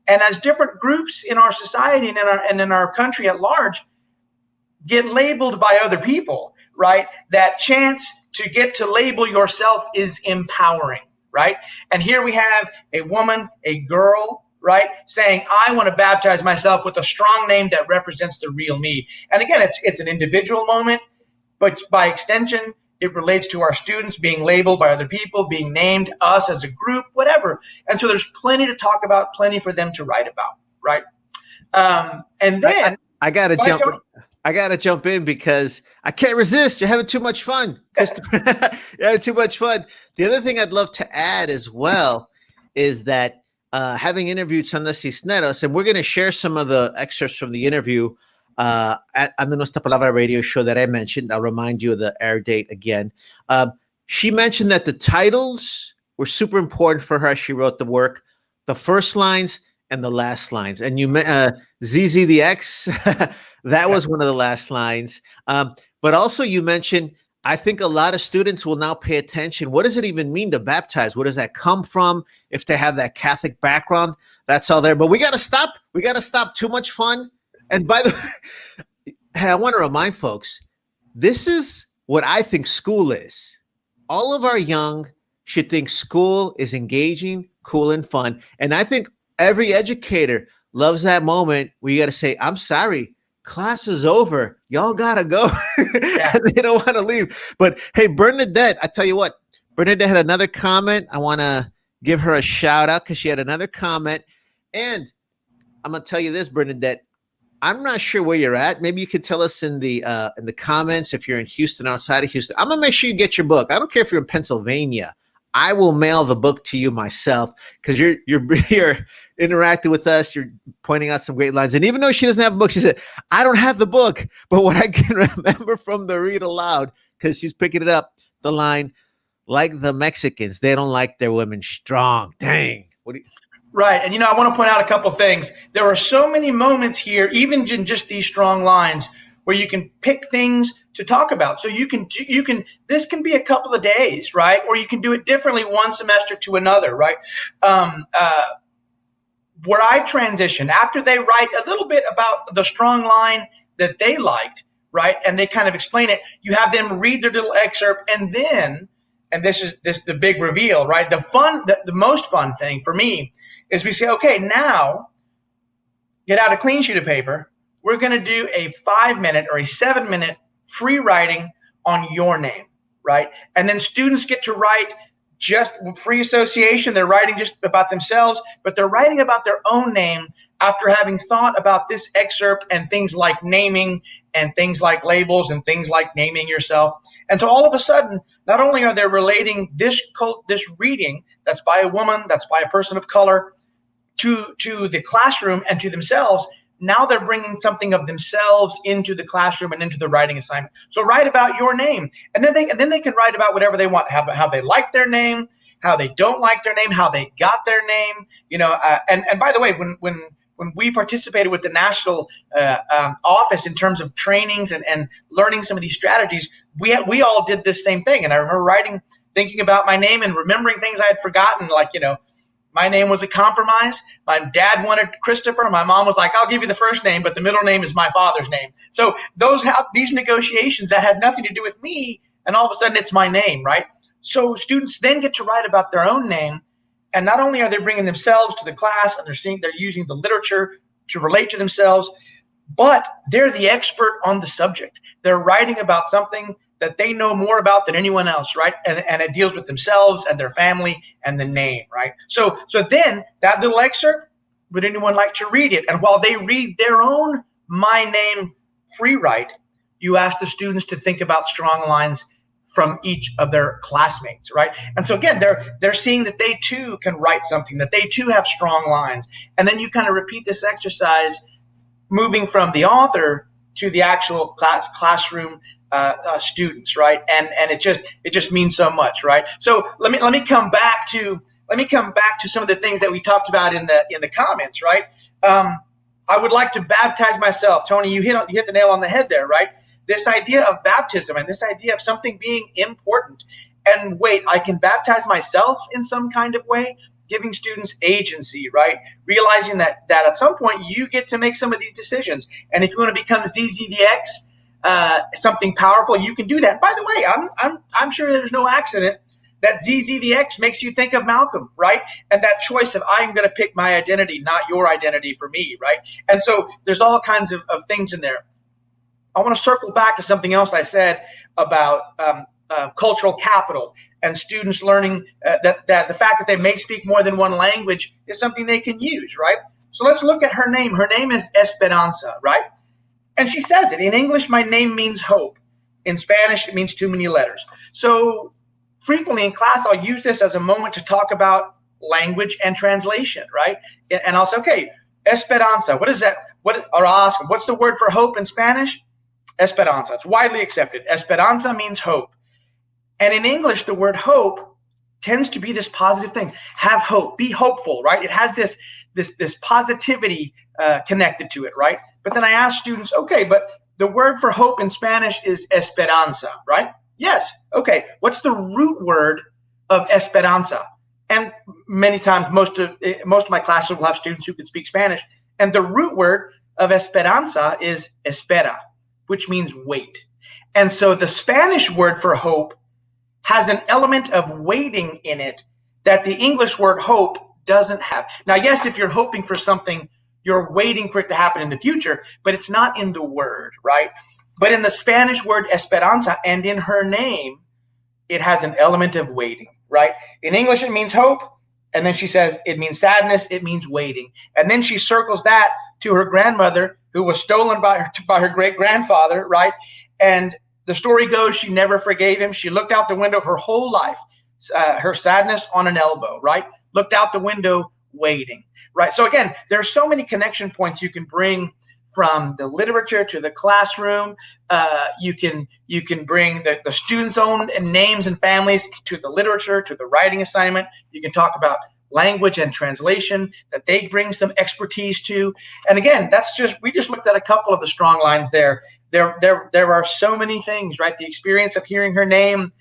And as different groups in our society and in our country at large get labeled by other people, right? That chance to get to label yourself is empowering, right? And here we have a woman, a girl, right, saying, I want to baptize myself with a strong name that represents the real me. And again, it's an individual moment, but by extension, it relates to our students being labeled by other people, being named, us as a group, whatever. And so there's plenty to talk about, plenty for them to write about, right? And then I gotta jump in because I can't resist. You're having too much fun, Christopher. You're having too much fun. The other thing I'd love to add as well is that having interviewed Sandra Cisneros, and we're going to share some of the excerpts from the interview on the Nuestra Palabra radio show that I mentioned. I'll remind you of the air date again. She mentioned that the titles were super important for her as she wrote the work, the first lines and the last lines. And you ZZ the X, that was one of the last lines. But also you mentioned, I think a lot of students will now pay attention. What does it even mean to baptize? Where does that come from? If they have that Catholic background, that's all there. But we got to stop. We got to stop. Too much fun. And by the way, hey, I want to remind folks, this is what I think school is. All of our young should think school is engaging, cool, and fun. And I think every educator loves that moment where you got to say, I'm sorry, class is over. Y'all got to go. Yeah. They don't want to leave. But hey, Bernadette, I tell you what, Bernadette had another comment. I want to give her a shout out because she had another comment. And I'm going to tell you this, Bernadette, I'm not sure where you're at. Maybe you can tell us in the comments if you're in Houston, outside of Houston. I'm gonna make sure you get your book. I don't care if you're in Pennsylvania. I will mail the book to you myself because you're interacting with us. You're pointing out some great lines. And even though she doesn't have a book, she said, I don't have the book, but what I can remember from the read aloud, because she's picking it up, the line, like the Mexicans, they don't like their women strong. Dang. What do you? Right. And, I want to point out a couple things. There are so many moments here, even in just these strong lines, where you can pick things to talk about. So this can be a couple of days, right? Or you can do it differently one semester to another, right? Where I transition, after they write a little bit about the strong line that they liked, right? And they kind of explain it, you have them read their little excerpt, and then, and this is the big reveal, right? The most fun thing for me is we say, okay, now get out a clean sheet of paper. We're going to do a 5-minute or a 7-minute free writing on your name, right? And then students get to write just free association. They're writing just about themselves, but they're writing about their own name after having thought about this excerpt and things like naming and things like labels and things like naming yourself. And so all of a sudden, not only are they relating this reading that's by a woman, that's by a person of color, to the classroom and to themselves, now they're bringing something of themselves into the classroom and into the writing assignment. So write about your name, and then they can write about whatever they want, how they like their name, how they don't like their name, how they got their name. And by the way, when we participated with the national office in terms of trainings and learning some of these strategies, we all did this same thing. And I remember thinking about my name and remembering things I had forgotten, like, my name was a compromise. My dad wanted Christopher. My mom was like, I'll give you the first name, but the middle name is my father's name. So these negotiations that had nothing to do with me, and all of a sudden it's my name, right? So students then get to write about their own name. And not only are they bringing themselves to the class and they're using the literature to relate to themselves, but they're the expert on the subject. They're writing about something that they know more about than anyone else, right? And it deals with themselves and their family and the name, right? So then that little excerpt, would anyone like to read it? And while they read their own My Name free write, you ask the students to think about strong lines from each of their classmates, right? And so again, they're seeing that they too can write something, that they too have strong lines. And then you kind of repeat this exercise, moving from the author to the actual classroom students, right? And it just means so much, right? So let me come back to some of the things that we talked about in the comments, right? I would like to baptize myself. Tony, you hit the nail on the head there, right? This idea of baptism and this idea of something being important. And wait, I can baptize myself in some kind of way, giving students agency, right? Realizing that at some point you get to make some of these decisions. And if you want to become ZZDX, something powerful, you can do that. By the way, I'm sure there's no accident that ZZDX makes you think of Malcolm, right? And that choice of I'm going to pick my identity, not your identity for me, right? And so there's all kinds of things in there. I want to circle back to something else I said about cultural capital and students learning that the fact that they may speak more than one language is something they can use, right? So let's look at her name. Her name is Esperanza, right? And she says it. In English, my name means hope. In Spanish, it means too many letters. So frequently in class, I'll use this as a moment to talk about language and translation, right? And I'll say, okay, Esperanza. What is that? Or I'll ask them, what's the word for hope in Spanish? Esperanza. It's widely accepted. Esperanza means hope. And in English, the word hope tends to be this positive thing. Have hope. Be hopeful, right? It has this positivity connected to it, right? But then I ask students, okay, but the word for hope in Spanish is esperanza, right? Yes. Okay. What's the root word of esperanza? And many times, most of my classes will have students who can speak Spanish. And the root word of esperanza is espera, which means wait. And so the Spanish word for hope has an element of waiting in it that the English word hope doesn't have. Now, yes, if you're hoping for something, you're waiting for it to happen in the future, but it's not in the word, right? But in the Spanish word esperanza and in her name, it has an element of waiting, right? In English, it means hope. And then she says it means sadness. It means waiting. And then she circles that to her grandmother, who was stolen by her great-grandfather, right? And the story goes she never forgave him. She looked out the window her whole life, her sadness on an elbow, right? Looked out the window waiting, right? So again, there are so many connection points you can bring from the literature to the classroom. You can bring the students' own names and families to the literature, to the writing assignment. You can talk about language and translation that they bring some expertise to. And again, we just looked at a couple of the strong lines there. There are so many things, right? The experience of hearing her name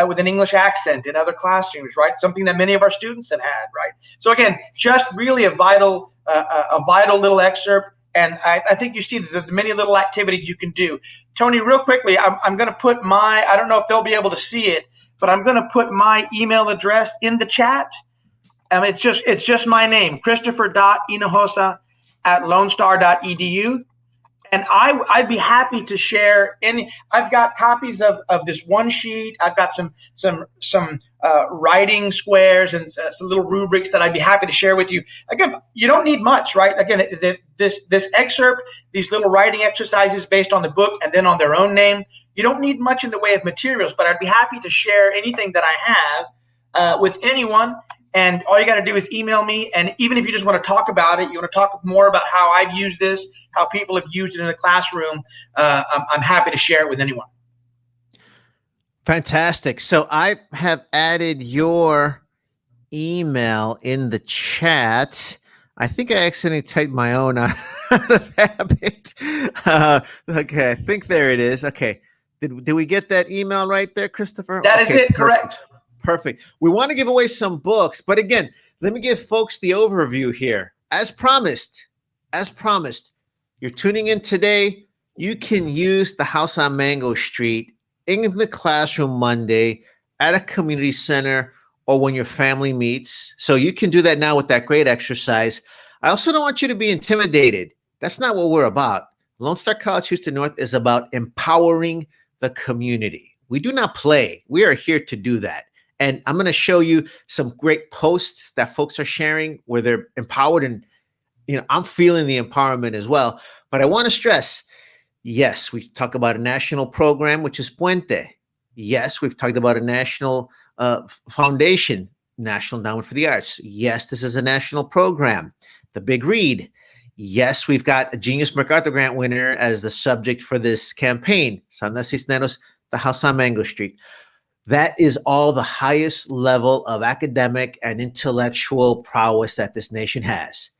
with an English accent in other classrooms, right? Something that many of our students have had, right? So again, just really a vital little excerpt. And I think you see the many little activities you can do. Tony, real quickly, I'm going to put I don't know if they'll be able to see it, but I'm going to put my email address in the chat. It's just my name, Christopher.hinojosa@lonestar.edu. And I'd be happy to share I've got copies of this one sheet. I've got some writing squares and some little rubrics that I'd be happy to share with you. Again, you don't need much, right? Again, this excerpt, these little writing exercises based on the book and then on their own name, you don't need much in the way of materials, but I'd be happy to share anything that I have with anyone. And all you got to do is email me. And even if you just want to talk about it, you want to talk more about how I've used this, how people have used it in the classroom, I'm happy to share it with anyone. Fantastic. So I have added your email in the chat. I think I accidentally typed my own out of habit. Okay, I think there it is. Okay. Did we get that email right there, Christopher? That is it, correct. Perfect. We want to give away some books, but again, let me give folks the overview here. As promised, you're tuning in today. You can use the house on Mango Street in the classroom Monday at a community center or when your family meets. So you can do that now with that great exercise. I also don't want you to be intimidated. That's not what we're about. Lone Star College Houston North is about empowering the community. We do not play. We are here to do that. And I'm going to show you some great posts that folks are sharing where they're empowered. And, I'm feeling the empowerment as well. But I want to stress, yes, we talk about a national program, which is Puente. Yes, we've talked about a national foundation, National Endowment for the Arts. Yes, this is a national program. The Big Read. Yes, we've got a Genius MacArthur Grant winner as the subject for this campaign, Sandra Cisneros, the House on Mango Street. That is all the highest level of academic and intellectual prowess that this nation has.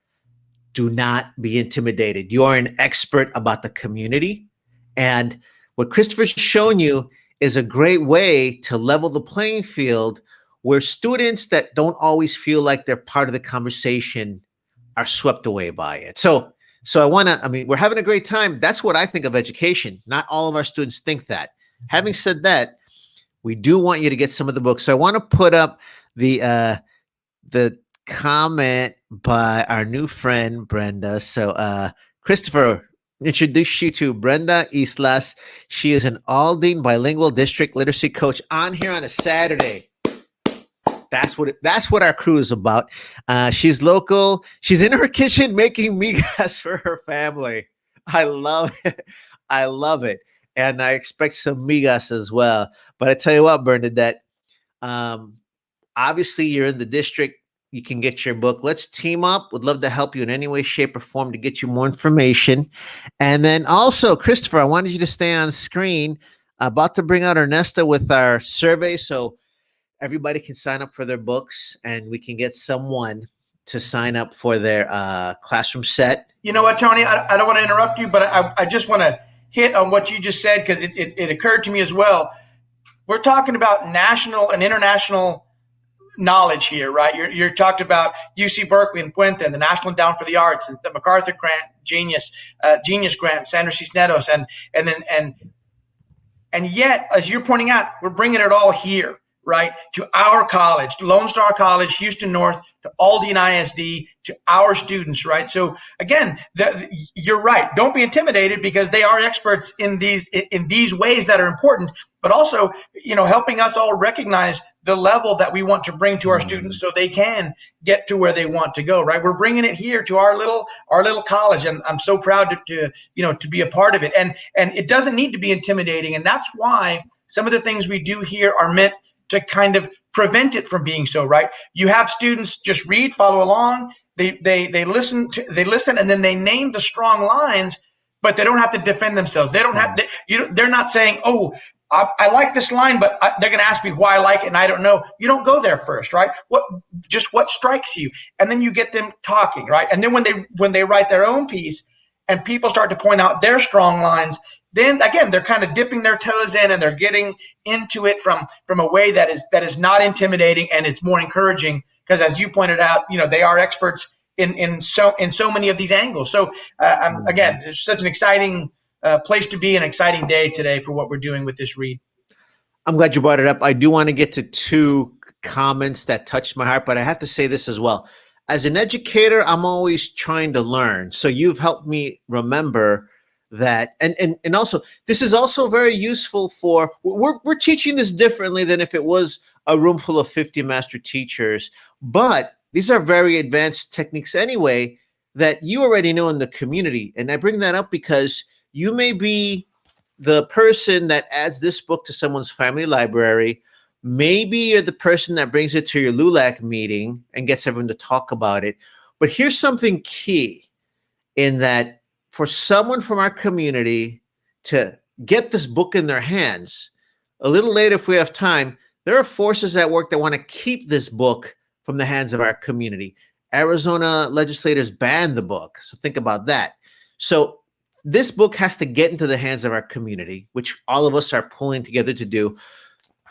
Do not be intimidated. You are an expert about the community. And what Christopher's shown you is a great way to level the playing field where students that don't always feel like they're part of the conversation are swept away by it. So we're having a great time. That's what I think of education. Not all of our students think that. Having said that, we do want you to get some of the books. So I want to put up the comment by our new friend, Brenda. So Christopher, introduce you to Brenda Islas. She is an Aldine bilingual district literacy coach on here on a Saturday. That's what our crew is about. She's local. She's in her kitchen making migas for her family. I love it. I love it. And I expect some migas as well. But I tell you what, Bernadette, obviously you're in the district. you can get your book. Let's team up. Would love to help you in any way, shape, or form to get you more information. And then also, Christopher, I wanted you to stay on screen. About to bring out Ernesto with our survey, so everybody can sign up for their books, and we can get someone to sign up for their classroom set. You know what, Tony? I don't want to interrupt you, but I just want to hit on what you just said, because it occurred to me as well. We're talking about national and international knowledge here, right? You're talking about UC Berkeley and Puente and the National Endowment for the Arts and the MacArthur Grant, Genius Grant, Sandra Cisneros, and yet, as you're pointing out, we're bringing it all here, right? To our college, to Lone Star College, Houston North, to Aldine ISD, to our students, right? So again, you're right. Don't be intimidated, because they are experts in these ways that are important, but also, helping us all recognize the level that we want to bring to our students so they can get to where they want to go, right? We're bringing it here to our little college, and I'm so proud to be a part of it. And it doesn't need to be intimidating, and that's why some of the things we do here are meant to kind of prevent it from being so, right? You have students just read, follow along, they listen, and then they name the strong lines, but they don't have to defend themselves. They don't have to, they're not saying, oh, I like this line, but they're going to ask me why I like it, and I don't know. You don't go there first, right? What strikes you, and then you get them talking, right? And then when they write their own piece, and people start to point out their strong lines, then again they're kind of dipping their toes in, and they're getting into it from a way that is not intimidating, and it's more encouraging, because as you pointed out, they are experts in so many of these angles. So again, it's such an exciting place to be, an exciting day today for what we're doing with this read. I'm glad you brought it up. I do want to get to two comments that touched my heart, but I have to say this as well. As an educator, I'm always trying to learn. So you've helped me remember that. And also, this is also very useful for, we're teaching this differently than if it was a room full of 50 master teachers, but these are very advanced techniques anyway that you already know in the community. And I bring that up because you may be the person that adds this book to someone's family library. Maybe you're the person that brings it to your LULAC meeting and gets everyone to talk about it. But here's something key, in that for someone from our community to get this book in their hands, a little later, if we have time, there are forces at work that want to keep this book from the hands of our community. Arizona legislators banned the book. So think about that. So this book has to get into the hands of our community, which all of us are pulling together to do.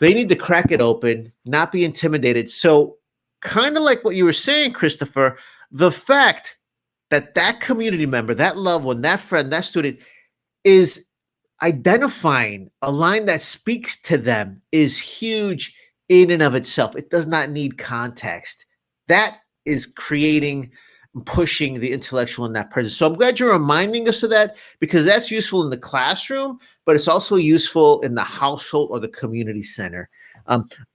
They need to crack it open, not be intimidated. So kind of like what you were saying, Christopher, the fact that that community member, that loved one, that friend, that student is identifying a line that speaks to them is huge in and of itself. It does not need context. That is creating and pushing the intellectual in that person. So I'm glad you're reminding us of that, because that's useful in the classroom, but it's also useful in the household or the community center.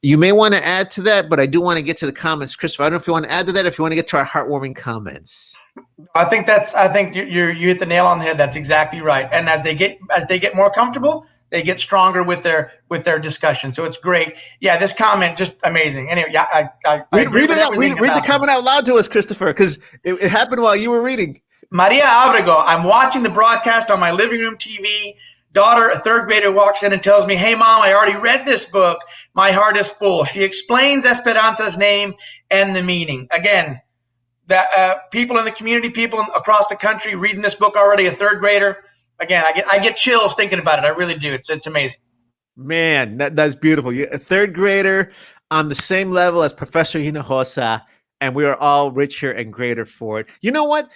You may want to add to that, but I do want to get to the comments. Christopher, I don't know if you want to add to that, if you want to get to our heartwarming comments. I think you hit the nail on the head. That's exactly right. And as they get more comfortable, they get stronger with their discussion. So it's great. Yeah, this comment just amazing. Anyway, yeah, read the comment out loud to us, Christopher, because it happened while you were reading. Maria Abrego, I'm watching the broadcast on my living room TV. Daughter, a third grader, walks in and tells me, "Hey, Mom, I already read this book. My heart is full." She explains Esperanza's name and the meaning. Again, that people in the community, people across the country reading this book already, a third grader. Again, I get chills thinking about it. I really do. It's amazing. Man, that's beautiful. You're a third grader on the same level as Professor Hinojosa, and we are all richer and greater for it. You know what?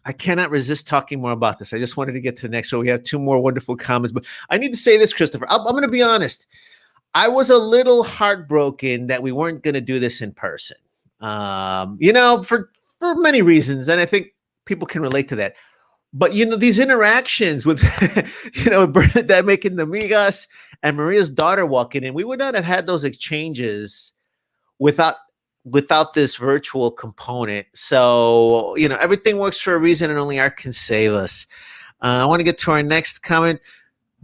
I cannot resist talking more about this. I just wanted to get to the next one. We have two more wonderful comments, but I need to say this, Christopher. I'm going to be honest. I was a little heartbroken that we weren't going to do this in person. For many reasons, and I think people can relate to that. But, these interactions with, Bernadette making the migas and Maria's daughter walking in, we would not have had those exchanges without this virtual component. So, everything works for a reason, and only art can save us. I want to get to our next comment.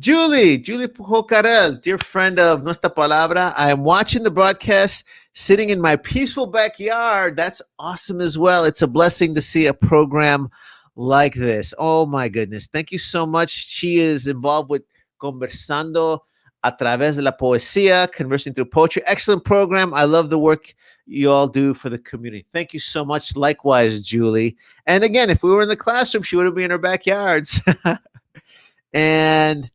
Julie Pujocarel, dear friend of Nuestra Palabra. I am watching the broadcast, sitting in my peaceful backyard. That's awesome as well. It's a blessing to see a program like this. Oh my goodness. Thank you so much. She is involved with Conversando a través de la poesía, conversing through poetry. Excellent program. I love the work you all do for the community. Thank you so much. Likewise, Julie. And again, if we were in the classroom, she would have been in her backyards. And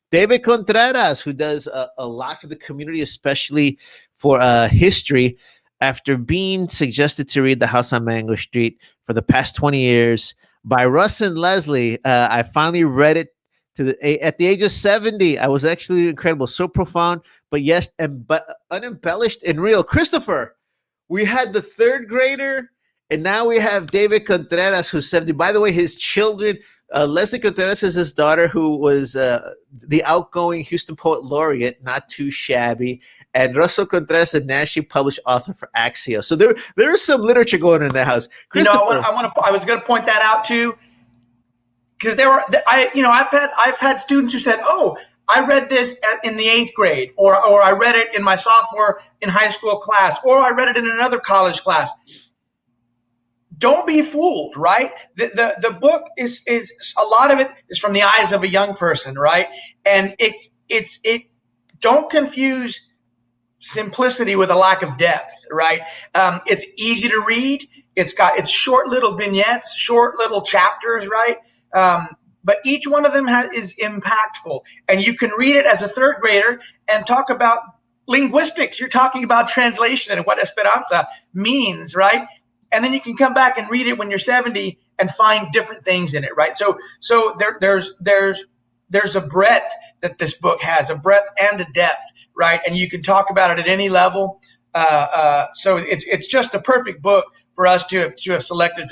David Contreras, who does a lot for the community, especially for history, after being suggested to read The House on Mango Street for the past 20 years by Russ and Leslie, I finally read it at the age of 70. I was actually incredible, so profound, but yes, but unembellished and real. Christopher, we had the third grader, and now we have David Contreras, who's 70. By the way, his children, Leslie Contreras is his daughter, who was the outgoing Houston Poet Laureate, not too shabby, and Russell Contreras, a nationally published author for Axios. So there is some literature going on in the house. I was going to point that out too, because I've had students who said, "Oh, I read this in the 8th grade, or I read it in my sophomore in high school class, or I read it in another college class." Don't be fooled, right? The book is a lot of it is from the eyes of a young person, right? And it don't confuse simplicity with a lack of depth, right? It's easy to read. It's short little vignettes, short little chapters, right? But each one of them is impactful, and you can read it as a third grader and talk about linguistics. You're talking about translation and what Esperanza means, right? And then you can come back and read it when you're 70 and find different things in it, right? So there's a breadth that this book has, a breadth and a depth, right? And you can talk about it at any level. So it's just the perfect book for us to have selected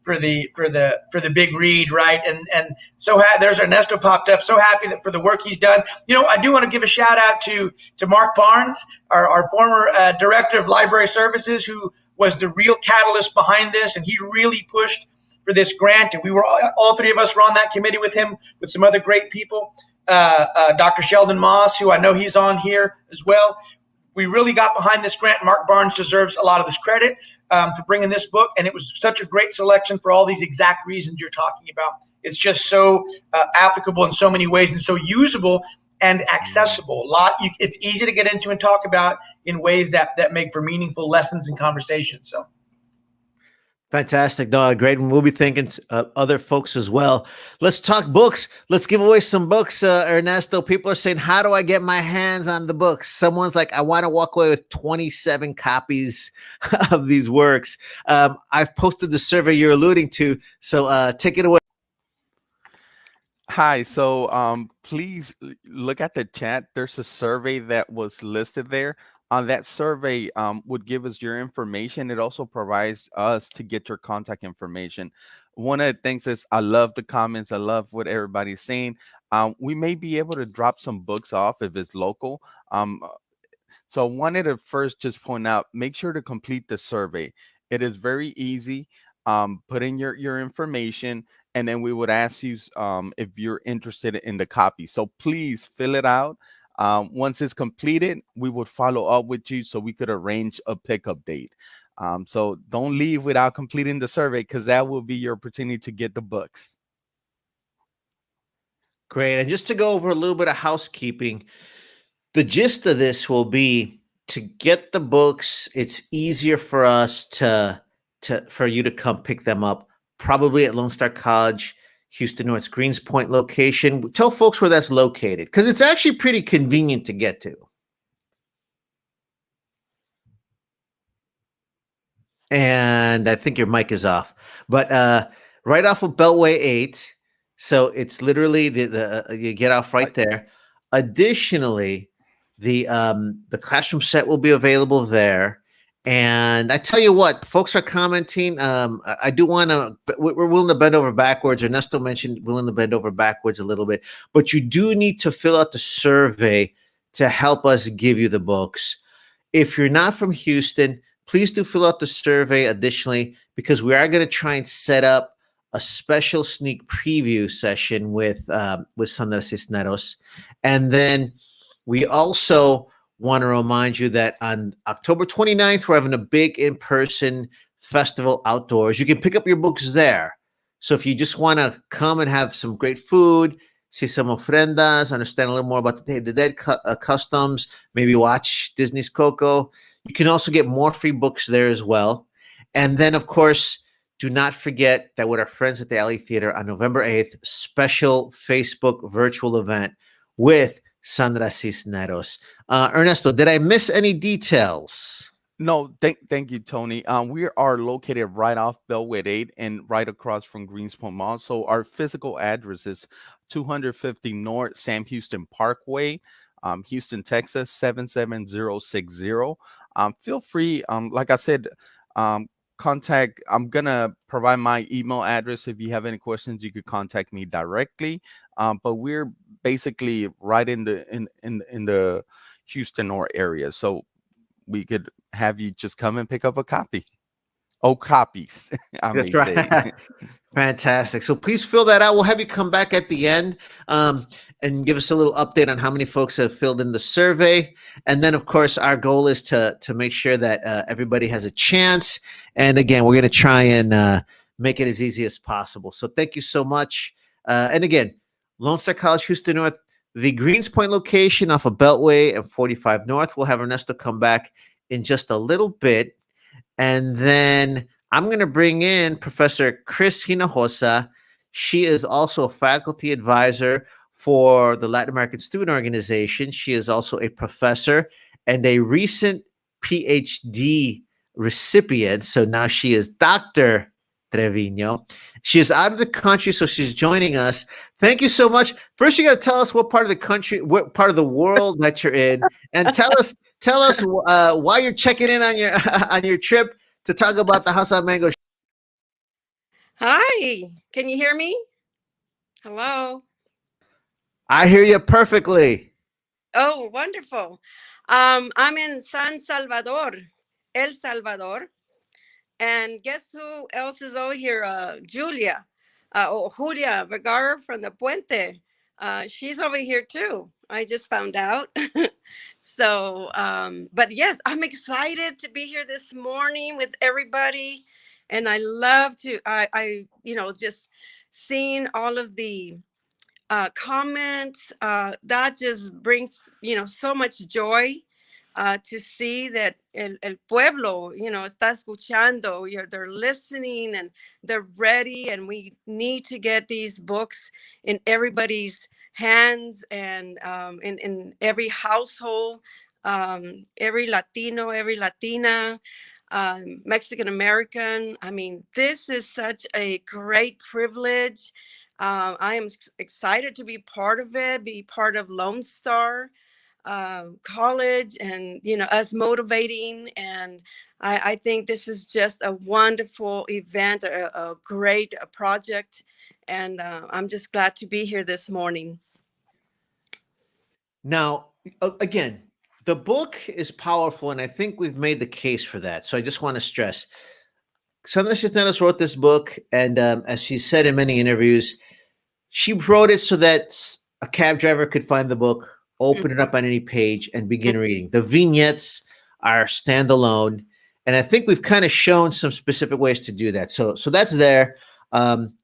for the big read, right? And so there's Ernesto popped up. So happy that for the work he's done. I do want to give a shout out to Mark Barnes, our former director of library services, who was the real catalyst behind this, and he really pushed for this grant. And we were all three of us were on that committee with him, with some other great people. Dr. Sheldon Moss, who I know he's on here as well. We really got behind this grant. Mark Barnes deserves a lot of this credit for bringing this book, and it was such a great selection for all these exact reasons you're talking about. It's just so applicable in so many ways and so usable and accessible. It's easy to get into and talk about in ways that make for meaningful lessons and conversations. So. Fantastic. No, great. And we'll be thinking other folks as well. Let's talk books. Let's give away some books, Ernesto. People are saying, how do I get my hands on the books? Someone's like, I want to walk away with 27 copies of these works. I've posted the survey you're alluding to, so take it away. Hi. So please look at the chat. There's a survey that was listed there. That survey would give us your information. It also provides us to get your contact information. One of the things is I love the comments. I love what everybody's saying. We may be able to drop some books off if it's local. So I wanted to first just point out, make sure to complete the survey. It is very easy. Put in your information, and then we would ask you if you're interested in the copy. So please fill it out. Once it's completed, we would follow up with you so we could arrange a pickup date. So don't leave without completing the survey, because that will be your opportunity to get the books. Great. And just to go over a little bit of housekeeping, the gist of this will be to get the books. It's easier for us for you to come pick them up, probably at Lone Star College, Houston North Greens Point location. Tell folks where that's located, because it's actually pretty convenient to get to. And I think your mic is off, but right off of Beltway 8. So it's literally you get off right there. Additionally, the classroom set will be available there. And I tell you what, folks are commenting. I do want to, we're willing to bend over backwards. Ernesto mentioned willing to bend over backwards a little bit, but you do need to fill out the survey to help us give you the books. If you're not from Houston, please do fill out the survey additionally, because we are going to try and set up a special sneak preview session with Sandra Cisneros. And then we also want to remind you that on October 29th, we're having a big in-person festival outdoors. You can pick up your books there. So if you just want to come and have some great food, see some ofrendas, understand a little more about the Day of the Dead customs, maybe watch Disney's Coco, you can also get more free books there as well. And then, of course, do not forget that with our friends at the Alley Theater on November 8th, special Facebook virtual event with Sandra Cisneros. Ernesto, did I miss any details? No, thank you, Tony. We are located right off Bellwood 8 and right across from Greenspoint Mall. So our physical address is 250 North Sam Houston Parkway, Houston, Texas 77060. Feel free, like I said, contact. I'm gonna provide my email address. If you have any questions, you could contact me directly. But we're basically right in the Houston North area, so we could have you just come and pick up a copy. Oh, copies, I may That's say. right. Fantastic. So please fill that out. We'll have you come back at the end and give us a little update on how many folks have filled in the survey. And then, of course, our goal is to make sure that everybody has a chance. And again, we're going to try and make it as easy as possible. So thank you so much. And again, Lone Star College, Houston North, the Greens Point location off of Beltway and 45 North. We'll have Ernesto come back in just a little bit. And then I'm going to bring in Professor Chris Hinojosa. She is also a faculty advisor for the Latin American Student Organization. She is also a professor and a recent PhD recipient. So now she is Dr. Trevino. She is out of the country, so she's joining us. Thank you so much. First, you got to tell us what part of the country, what part of the world that you're in, and tell us why you're checking in on your on your trip to talk about the House of Mango. Hi, can you hear me? Hello. I hear you perfectly. Oh, wonderful. I'm in San Salvador, El Salvador. And guess who else is over here? Julia, Julia Vergara from the Puente. She's over here too. I just found out. So, but yes, I'm excited to be here this morning with everybody. And I love to, just seeing all of the comments. That just brings, so much joy to see that el pueblo, está escuchando, they're listening and they're ready. And we need to get these books in everybody's hands and in every household, every Latino, every Latina, Mexican American. I mean, this is such a great privilege. I am excited to be part of it, be part of Lone Star college, and us motivating. And I think this is just a wonderful event, a great project, and I'm just glad to be here this morning. Now, again, the book is powerful, and I think we've made the case for that. So I just want to stress, Sandra Cisneros wrote this book, and as she said in many interviews, she wrote it so that a cab driver could find the book, open it up on any page, and begin reading. The vignettes are standalone, and I think we've kind of shown some specific ways to do that. So that's there.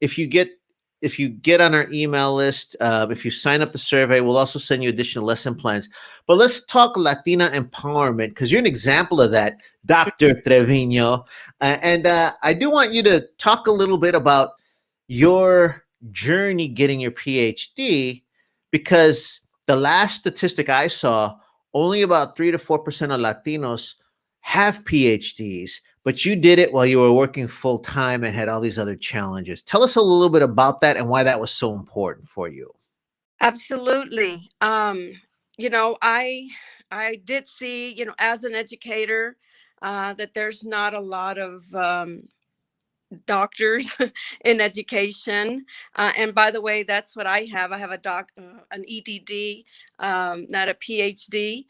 If you get on our email list, if you sign up the survey, we'll also send you additional lesson plans. But let's talk Latina empowerment, because you're an example of that, Dr. Trevino. And I do want you to talk a little bit about your journey getting your PhD, because the last statistic I saw, only about 3 to 4% of Latinos have PhDs, but you did it while you were working full time and had all these other challenges. Tell us a little bit about that and why that was so important for you. Absolutely. I did see, as an educator, that there's not a lot of doctors in education. And by the way, that's what I have. I have an EDD, not a PhD.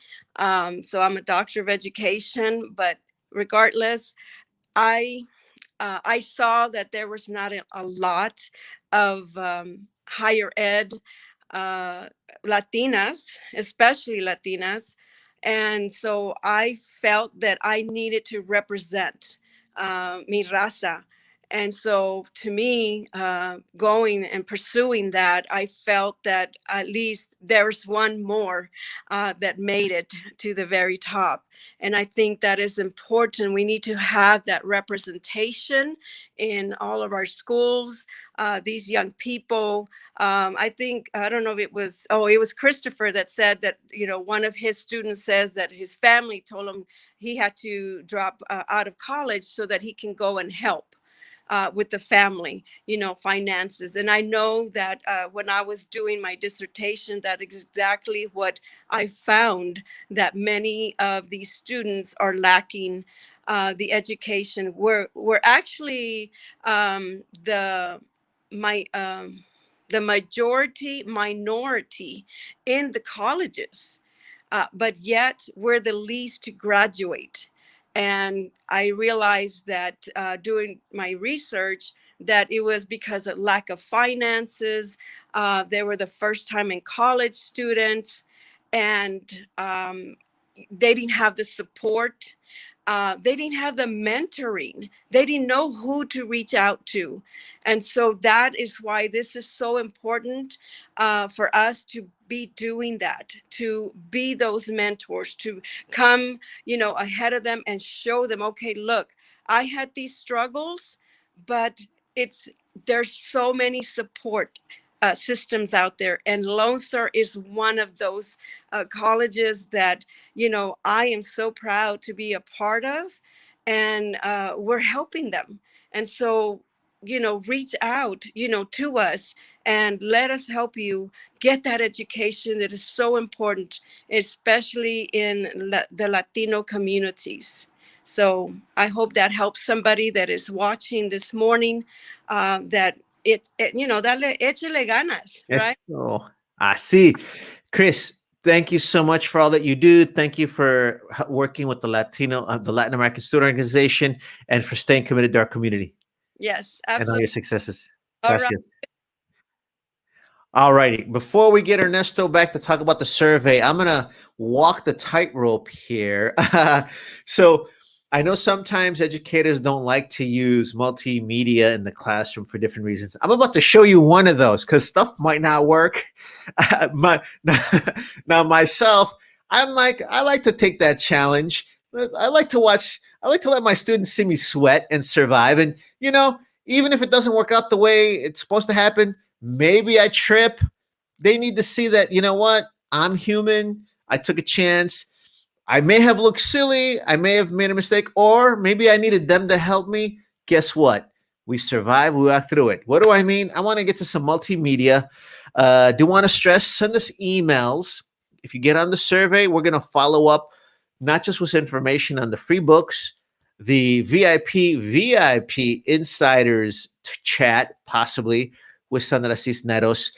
So I'm a doctor of education. But regardless, I saw that there was not a lot of higher ed Latinas, especially Latinas. And so I felt that I needed to represent mi raza. And so to me, going and pursuing that, I felt that at least there's one more that made it to the very top. And I think that is important. We need to have that representation in all of our schools. These young people, I think, I don't know if it was, oh, it was Christopher that said that, one of his students says that his family told him he had to drop out of college so that he can go and help. With the family, finances. And I know that when I was doing my dissertation, that is exactly what I found, that many of these students are lacking the education. We're actually my the majority minority in the colleges, but yet we're the least to graduate. And I realized that doing my research, that it was because of lack of finances. They were the first time in college students, and they didn't have the support. They didn't have the mentoring. They didn't know who to reach out to. And so that is why this is so important for us to be doing that, to be those mentors, to come, ahead of them and show them, okay, look, I had these struggles, but there's so many support systems out there. And Lone Star is one of those colleges that, I am so proud to be a part of, and we're helping them. And so, reach out, to us and let us help you get that education that is so important, especially in the Latino communities. So I hope that helps somebody that is watching this morning, that dale, échele ganas, right? Eso. Así. Chris, thank you so much for all that you do. Thank you for working with the Latin American Student Organization, and for staying committed to our community Yes, and all absolutely. your successes. All right. Gracias. All righty. Before we get Ernesto back to talk about the survey, I'm going to walk the tightrope here. So I know sometimes educators don't like to use multimedia in the classroom for different reasons. I'm about to show you one of those because stuff might not work. Now myself, I like to take that challenge. I like to let my students see me sweat and survive. And, even if it doesn't work out the way it's supposed to happen, maybe I trip. They need to see that, what? I'm human. I took a chance. I may have looked silly. I may have made a mistake, or maybe I needed them to help me. Guess what? We survived. We got through it. What do I mean? I want to get to some multimedia. Do want to stress, send us emails. If you get on the survey, we're going to follow up, not just with information on the free books, the VIP insiders chat, possibly with Sandra Cisneros,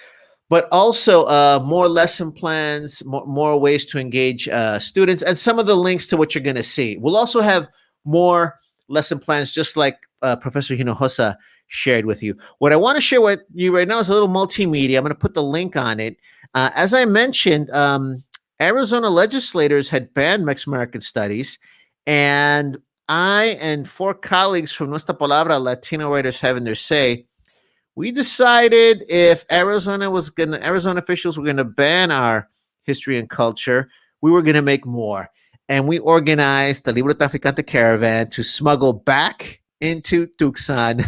but also more lesson plans, more ways to engage students, and some of the links to what you're going to see. We'll also have more lesson plans, just like Professor Hinojosa shared with you. What I want to share with you right now is a little multimedia. I'm going to put the link on it. As I mentioned, Arizona legislators had banned Mexican American Studies, and I and 4 colleagues from Nuestra Palabra, Latino Writers Having Their Say, we decided if Arizona officials were going to ban our history and culture, we were going to make more. And we organized the Libro Traficante Caravan to smuggle back into Tucson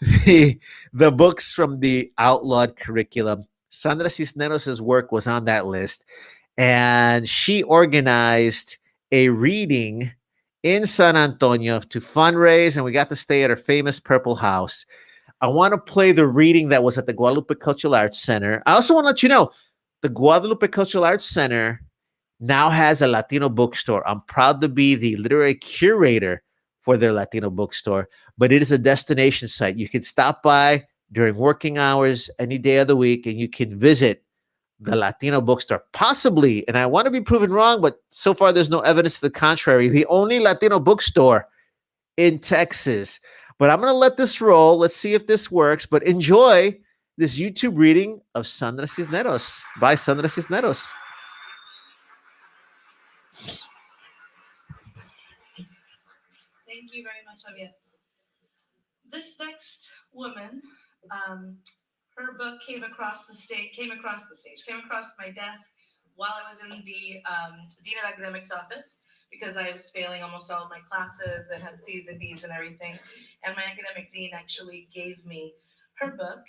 the books from the outlawed curriculum. Sandra Cisneros' work was on that list, and she organized a reading in San Antonio to fundraise, and we got to stay at her famous Purple House. I want to play the reading that was at the Guadalupe Cultural Arts Center. I also want to let you know, the Guadalupe Cultural Arts Center now has a Latino bookstore. I'm proud to be the literary curator for their Latino bookstore, but it is a destination site. You can stop by during working hours any day of the week, and you can visit the Latino bookstore, possibly, and I want to be proven wrong, but so far there's no evidence to the contrary, the only Latino bookstore in Texas. But I'm going to let this roll. Let's see if this works, but enjoy this YouTube reading of Sandra Cisneros by Sandra Cisneros. Thank you very much, Javier. This next woman, her book came across my desk while I was in the Dean of Academics office because I was failing almost all of my classes and had C's and B's and everything. And my academic dean actually gave me her book.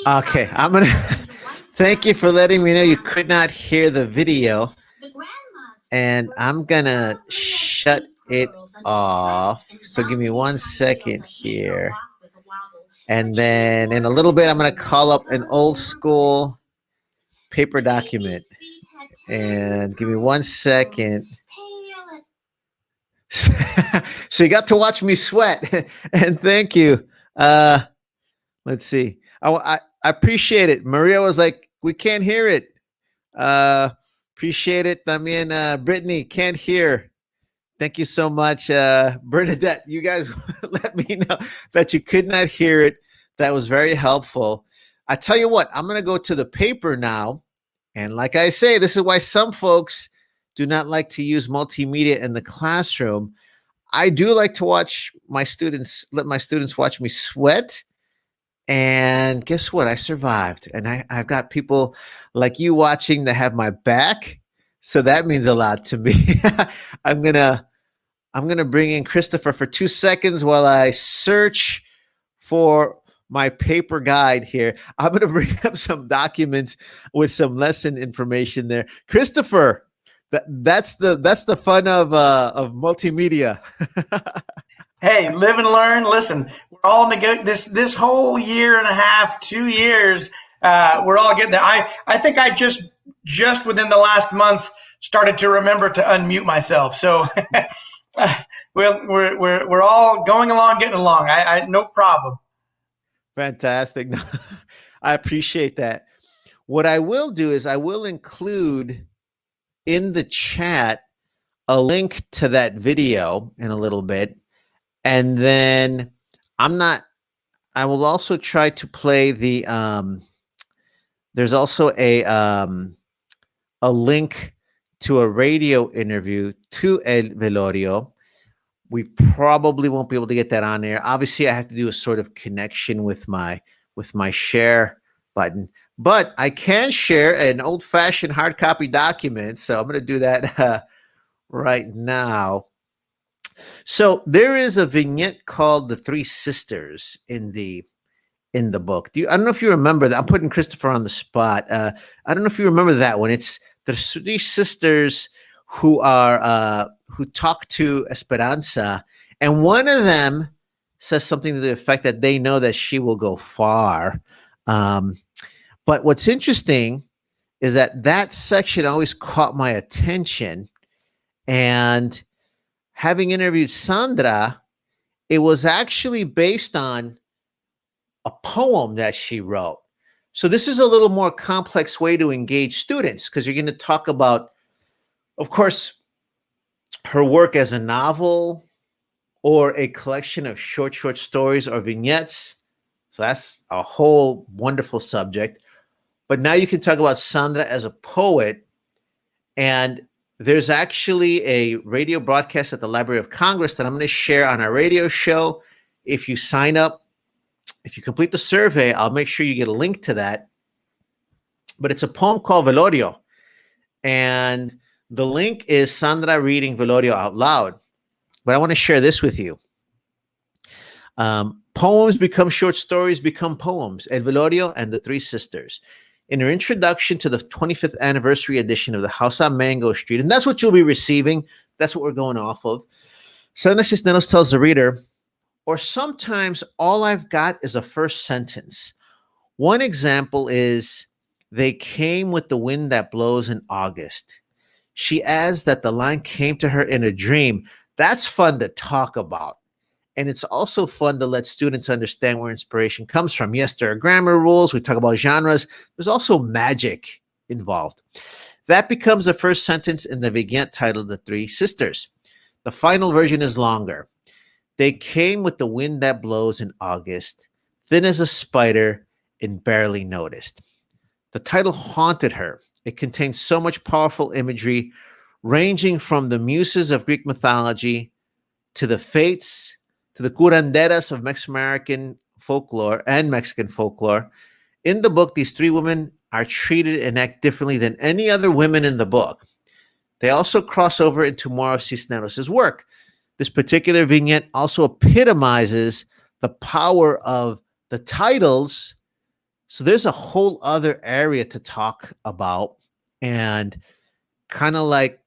Okay, I'm gonna thank you for letting me know you could not hear the video, and I'm gonna shut it off. So give me 1 second here, and then in a little bit I'm gonna call up an old school paper document, and give me 1 second. So you got to watch me sweat, and thank you. Let's see. I appreciate it. Maria was like, we can't hear it. Appreciate it. I mean, Brittany can't hear. Thank you so much, Bernadette. You guys let me know that you could not hear it. That was very helpful. I tell you what, I'm going to go to the paper now. And like I say, this is why some folks do not like to use multimedia in the classroom. I do like to watch my students, let my students watch me sweat. And guess what? I survived. And I've got people like you watching that have my back. So that means a lot to me. I'm gonna bring in Christopher for 2 seconds while I search for my paper guide here. I'm gonna bring up some documents with some lesson information there. Christopher, that's the fun of multimedia. Hey, live and learn. Listen, we're all this whole year and a half, 2 years. We're all getting there. I think I just within the last month started to remember to unmute myself. So we're all going along, getting along. I no problem. Fantastic. I appreciate that. What I will do is I will include in the chat a link to that video in a little bit. And then I will also try to play the, there's also a link to a radio interview to El Velorio. We probably won't be able to get that on there. Obviously, I have to do a sort of connection with my share button, but I can share an old-fashioned hard copy document. So I'm going to do that right now. So there is a vignette called "The Three Sisters" in the book. I don't know if you remember that. I'm putting Christopher on the spot. I don't know if you remember that one. It's the three sisters who talk to Esperanza, and one of them says something to the effect that they know that she will go far. But what's interesting is that section always caught my attention, and having interviewed Sandra, it was actually based on a poem that she wrote. So this is a little more complex way to engage students because you're going to talk about, of course, her work as a novel or a collection of short stories or vignettes. So that's a whole wonderful subject. But now you can talk about Sandra as a poet, and there's actually a radio broadcast at the Library of Congress that I'm going to share on our radio show. If you sign up, if you complete the survey, I'll make sure you get a link to that. But it's a poem called Velorio. And the link is Sandra reading Velorio out loud. But I want to share this with you. Poems become short stories, become poems. El Velorio and the Three Sisters. In her introduction to the 25th anniversary edition of the House on Mango Street, and that's what you'll be receiving. That's what we're going off of. Sandra Cisneros tells the reader, or sometimes all I've got is a first sentence. One example is, they came with the wind that blows in August. She adds that the line came to her in a dream. That's fun to talk about. And it's also fun to let students understand where inspiration comes from. Yes, there are grammar rules. We talk about genres. There's also magic involved. That becomes the first sentence in the vignette titled The Three Sisters. The final version is longer. They came with the wind that blows in August, thin as a spider and barely noticed. The title haunted her. It contains so much powerful imagery, ranging from the muses of Greek mythology to the fates, to the curanderas of Mexican folklore and Mexican folklore. In the book, these three women are treated and act differently than any other women in the book. They also cross over into more of Cisneros' work. This particular vignette also epitomizes the power of the titles. So there's a whole other area to talk about. And kind of like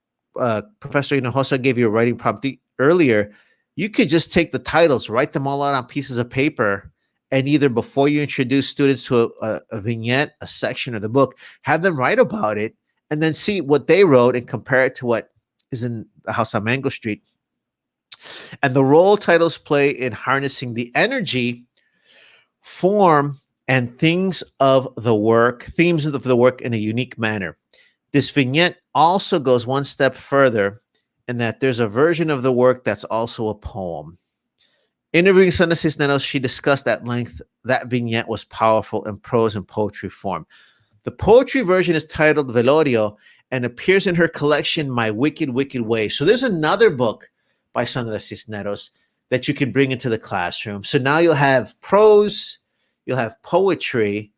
Professor Hinojosa gave you a writing prompt earlier, you could just take the titles, write them all out on pieces of paper, and either before you introduce students to a vignette, a section of the book, have them write about it, and then see what they wrote and compare it to what is in the House on Mango Street. And the role titles play in harnessing the energy, form, and themes of the work in a unique manner. This vignette also goes one step further in that there's a version of the work that's also a poem. Interviewing Sandra Cisneros, she discussed at length that vignette was powerful in prose and poetry form. The poetry version is titled Velorio and appears in her collection, My Wicked, Wicked Way. So there's another book by Sandra Cisneros that you can bring into the classroom. So now you'll have prose, you'll have poetry,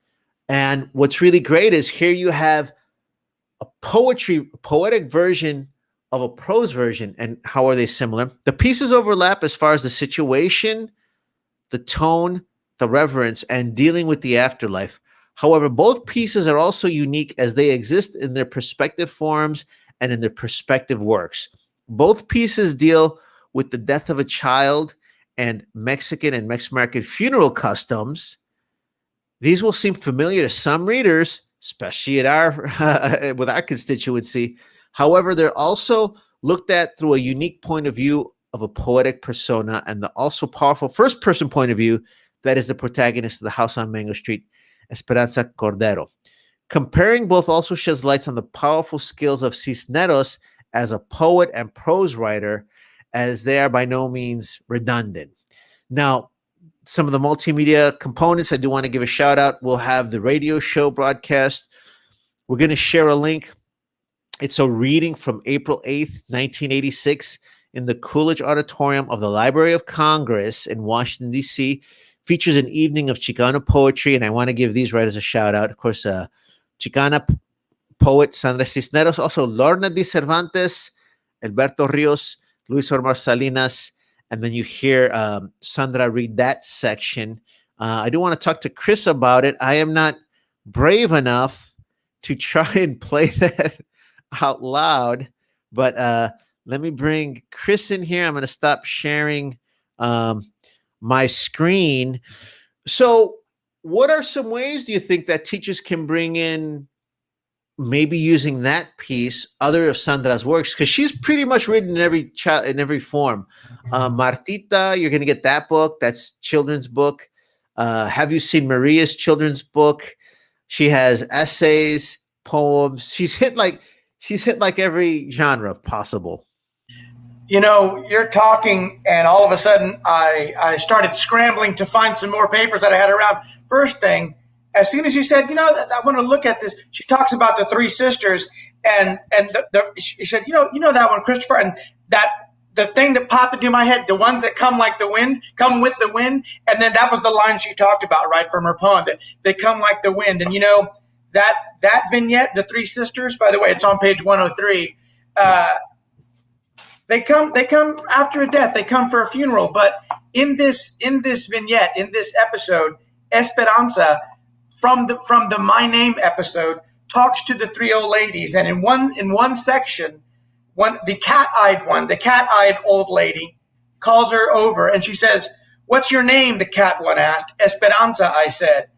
and what's really great is here you have a poetic version of a prose version. And how are they similar? The pieces overlap as far as the situation, the tone, the reverence, and dealing with the afterlife. However, both pieces are also unique as they exist in their perspective forms and in their perspective works. Both pieces deal with the death of a child and Mexican and Mexican funeral customs. These will seem familiar to some readers, especially at with our constituency. However, they're also looked at through a unique point of view of a poetic persona and the also powerful first-person point of view that is the protagonist of the House on Mango Street, Esperanza Cordero. Comparing both also sheds lights on the powerful skills of Cisneros as a poet and prose writer, as they are by no means redundant. Now, some of the multimedia components, I do want to give a shout out. We'll have the radio show broadcast. We're going to share a link. It's a reading from April 8th, 1986 in the Coolidge Auditorium of the Library of Congress in Washington, D.C. Features an evening of Chicano poetry, and I want to give these writers a shout out. Of course, Chicana poet Sandra Cisneros, also Lorna Di Cervantes, Alberto Rios, Luis Omar Salinas, and then you hear Sandra read that section. I do want to talk to Chris about it. I am not brave enough to try and play that out loud, but let me bring Chris in here. I'm going to stop sharing my screen. So what are some ways do you think that teachers can bring in maybe using that piece other of Sandra's works? Because she's pretty much written in every form. Martita, you're going to get that book. That's children's book. Have You Seen Maria's children's book? She has essays, poems. She's hit like every genre possible. You know, you're talking, and all of a sudden, I started scrambling to find some more papers that I had around. First thing, as soon as you said, I want to look at this, she talks about the three sisters, and she said, you know that one, Christopher, and that the thing that popped into my head, the ones that come like the wind, come with the wind, and then that was the line she talked about, right, from her poem, that they come like the wind. And that vignette, the three sisters, by the way, it's on page 103. They come after a death. They come for a funeral. But in this vignette, in this episode, Esperanza, from the My Name episode, talks to the three old ladies, and in one section, the cat-eyed old lady calls her over, and she says, "What's your name?" The cat one asked. "Esperanza," I said.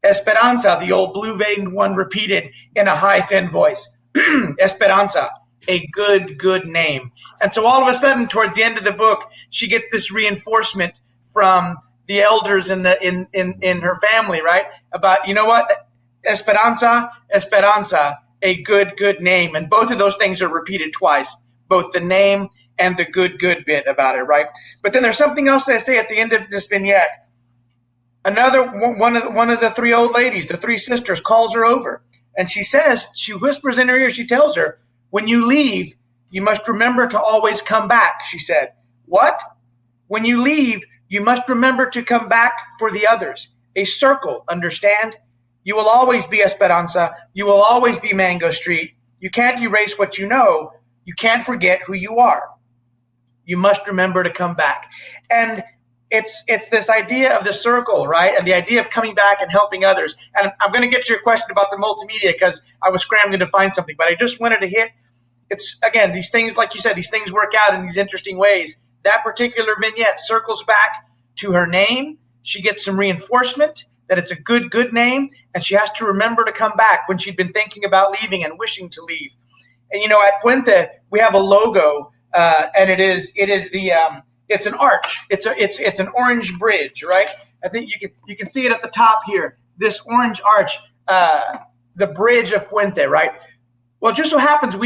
"Esperanza," the old blue-veined one repeated in a high, thin voice. Esperanza, a good name. And so all of a sudden, towards the end of the book, she gets this reinforcement from the elders in her family, right? About, you know what? Esperanza, a good name. And both of those things are repeated twice, both the name and the good bit about it, right? But then there's something else they say at the end of this vignette. Another one of the three old ladies, the three sisters, calls her over, and she whispers in her ear, she tells her, "When you leave, you must remember to always come back," she said. "What?" "When you leave, you must remember to come back for the others. A circle, understand? You will always be Esperanza. You will always be Mango Street. You can't erase what you know. You can't forget who you are. You must remember to come back." And it's this idea of the circle, right? And the idea of coming back and helping others. And I'm going to get to your question about the multimedia because I was scrambling to find something, but I just wanted to hit, it's, again, these things, like you said, these things work out in these interesting ways. That particular vignette circles back to her name. She gets some reinforcement that it's a good name, and she has to remember to come back when she'd been thinking about leaving and wishing to leave. And, at Puente, we have a logo, and it's an arch. It's an orange bridge, right? I think you can see it at the top here. This orange arch, the bridge of Puente, right? Well, it just so happens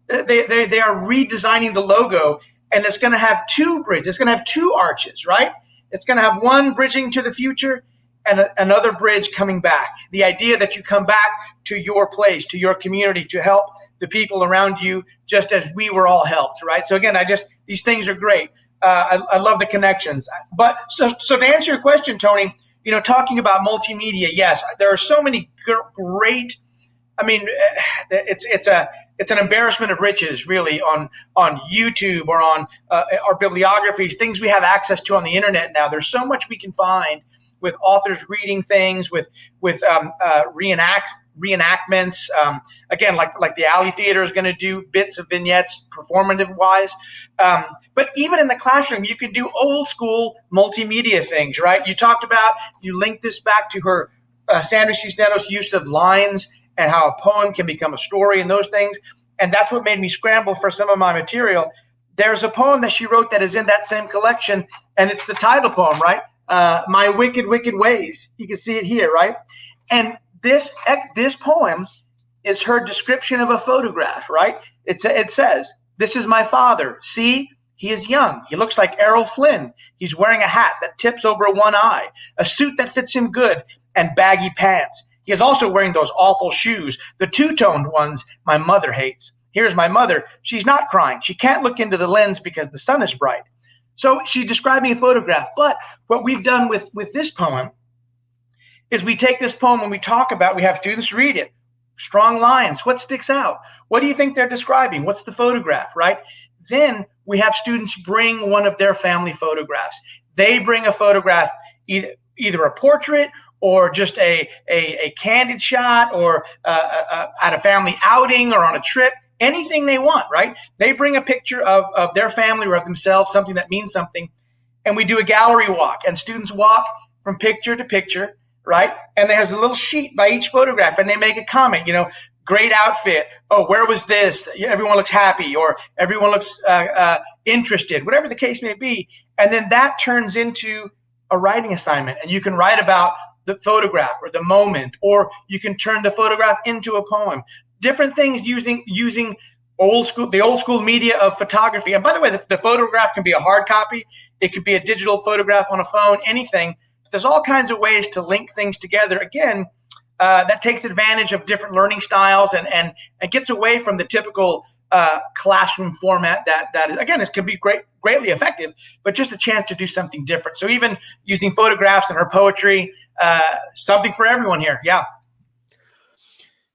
they are redesigning the logo, and it's going to have two bridges. It's going to have two arches, right? It's going to have one bridging to the future and another bridge coming back. The idea that you come back to your place, to your community, to help the people around you, just as we were all helped, right? So again, these things are great. I love the connections. But so to answer your question, Tony, talking about multimedia, yes, there are so many great. I mean, it's an embarrassment of riches, really, on YouTube or on our bibliographies, things we have access to on the internet now. There's so much we can find with authors reading things, with reenactments. Again, like the Alley Theater is going to do bits of vignettes, performative wise. But even in the classroom, you can do old school multimedia things, right? You linked this back to her Sandra Cisneros' use of lines and how a poem can become a story and those things. And that's what made me scramble for some of my material. There's a poem that she wrote that is in that same collection, and it's the title poem, right? My Wicked, Wicked Ways. You can see it here, right? And this poem is her description of a photograph, right? It says, "This is my father. See, he is young. He looks like Errol Flynn. He's wearing a hat that tips over one eye, a suit that fits him good, and baggy pants. He is also wearing those awful shoes, the two-toned ones my mother hates. Here's my mother. She's not crying. She can't look into the lens because the sun is bright." So she's describing a photograph. But what we've done with this poem is we take this poem and we have students read it. Strong lines. What sticks out? What do you think they're describing? What's the photograph, right? Then we have students bring one of their family photographs. They bring a photograph, either a portrait or just a candid shot, or at a family outing or on a trip, anything they want, right? They bring a picture of their family or of themselves, something that means something, and we do a gallery walk, and students walk from picture to picture, right? And there's a little sheet by each photograph, and they make a comment, great outfit. Oh, where was this? Everyone looks happy, or everyone looks interested, whatever the case may be. And then that turns into a writing assignment, and you can write about the photograph or the moment, or you can turn the photograph into a poem. Different things using the old school media of photography. And by the way, the photograph can be a hard copy. It could be a digital photograph on a phone, anything. There's all kinds of ways to link things together. Again, that takes advantage of different learning styles and gets away from the typical classroom format that is, again, this can be greatly effective, but just a chance to do something different. So even using photographs in her poetry, something for everyone here. Yeah.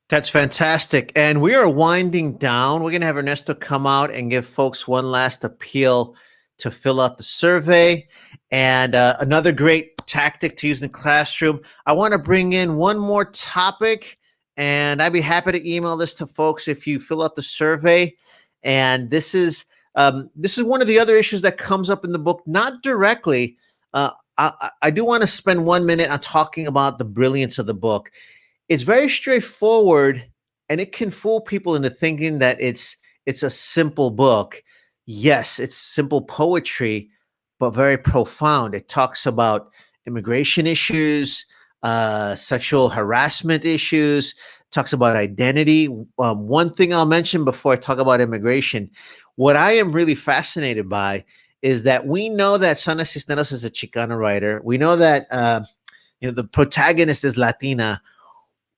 That's fantastic. And we are winding down. We're going to have Ernesto come out and give folks one last appeal to fill out the survey. And another great tactic to use in the classroom. I want to bring in one more topic, and I'd be happy to email this to folks if you fill out the survey. And this is one of the other issues that comes up in the book, not directly. I do want to spend 1 minute on talking about the brilliance of the book. It's very straightforward, and it can fool people into thinking that it's a simple book. Yes, it's simple poetry, but very profound. It talks about immigration issues, sexual harassment issues, talks about identity. One thing I'll mention before I talk about immigration, what I am really fascinated by is that we know that Sandra Cisneros is a Chicana writer. We know that the protagonist is Latina,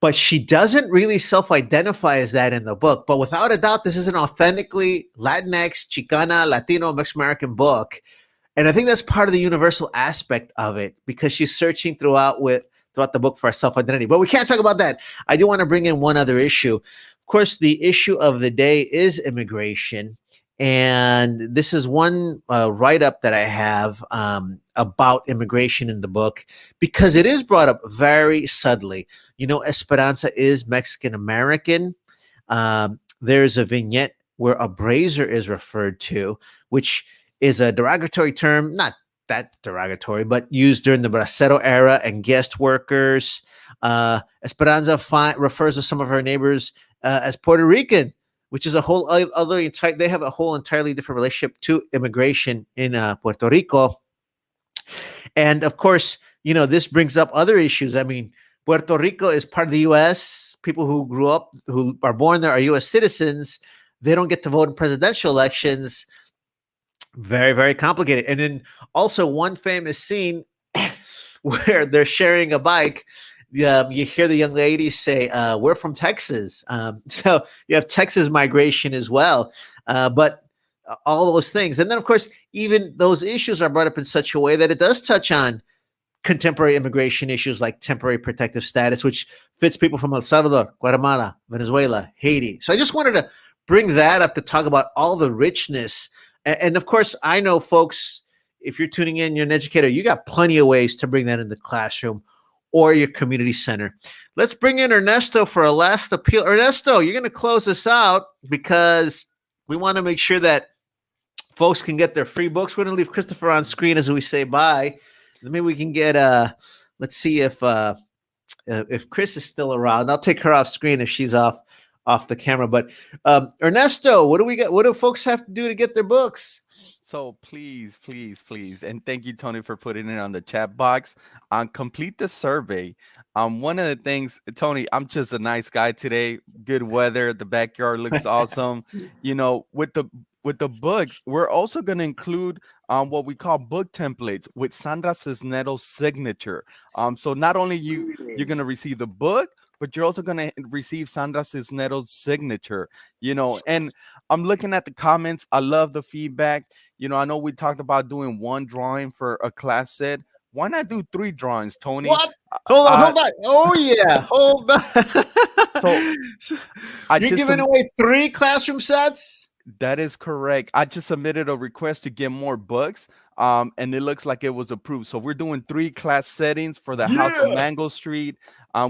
but she doesn't really self-identify as that in the book. But without a doubt, this is an authentically Latinx, Chicana, Latino, Mexican-American book. And I think that's part of the universal aspect of it, because she's searching throughout the book for a self-identity. But we can't talk about that. I do want to bring in one other issue. Of course, the issue of the day is immigration. And this is one write-up that I have about immigration in the book, because it is brought up very subtly. Esperanza is Mexican-American. There's a vignette where a brazier is referred to, which is a derogatory term, not that derogatory, but used during the Bracero era and guest workers. Esperanza refers to some of her neighbors as Puerto Rican, which is a whole other they have a whole entirely different relationship to immigration in Puerto Rico. And of course, this brings up other issues. I mean, Puerto Rico is part of the U.S. People who are born there are U.S. citizens. They don't get to vote in presidential elections. Very, very complicated. And then also one famous scene where they're sharing a bike. You hear the young ladies say, we're from Texas. So you have Texas migration as well. But all those things. And then, of course, even those issues are brought up in such a way that it does touch on contemporary immigration issues like temporary protective status, which fits people from El Salvador, Guatemala, Venezuela, Haiti. So I just wanted to bring that up to talk about all the richness. And of course, I know, folks, if you're tuning in, you're an educator, you got plenty of ways to bring that in the classroom or your community center. Let's bring in Ernesto for a last appeal. Ernesto, you're going to close this out because we want to make sure that folks can get their free books. We're going to leave Christopher on screen as we say bye. Maybe we can get let's see if Chris is still around. I'll take her off screen if she's off the camera. But Ernesto, what do we get? What do folks have to do to get their books? So please, and thank you, Tony, for putting it on the chat box. Complete the survey. One of the things, Tony, I'm just a nice guy today. Good weather. The backyard looks awesome. With the books, we're also going to include what we call book templates with Sandra Cisneros' signature. So not only you're going to receive the book, but you're also going to receive Sandra Cisneros' signature, and I'm looking at the comments. I love the feedback. I know we talked about doing one drawing for a class set. Why not do 3 drawings, Tony? What? Hold on. Oh, yeah. Hold on. So you're giving away 3 classroom sets? That is correct. I just submitted a request to get more books, and it looks like it was approved. So we're doing 3 class settings for the House of Mango Street.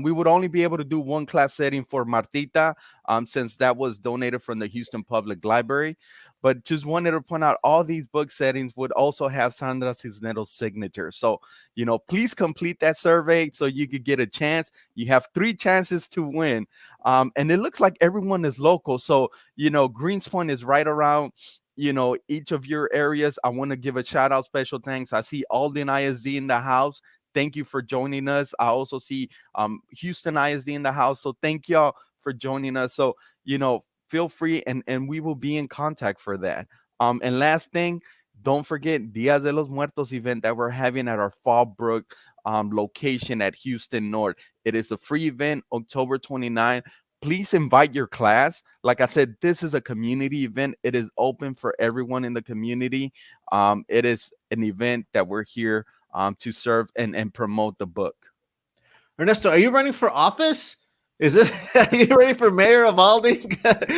We would only be able to do 1 class setting for Martita, since that was donated from the Houston Public Library. But just wanted to point out all these book settings would also have Sandra Cisneros' signature. So, please complete that survey so you could get a chance. You have 3 chances to win. And it looks like everyone is local. So, Greens Point is right around, each of your areas. I want to give a shout out, special thanks. I see Alden ISD in the house. Thank you for joining us. I also see Houston ISD in the house. So thank y'all for joining us. So, feel free and we will be in contact for that. And last thing, don't forget Dias de los Muertos event that we're having at our Fallbrook location at Houston North. It is a free event, October 29th. Please invite your class. Like I said, this is a community event. It is open for everyone in the community. It is an event that we're here to serve and promote the book. Ernesto, are you running for office? Is it? Are you ready for mayor of Aldine?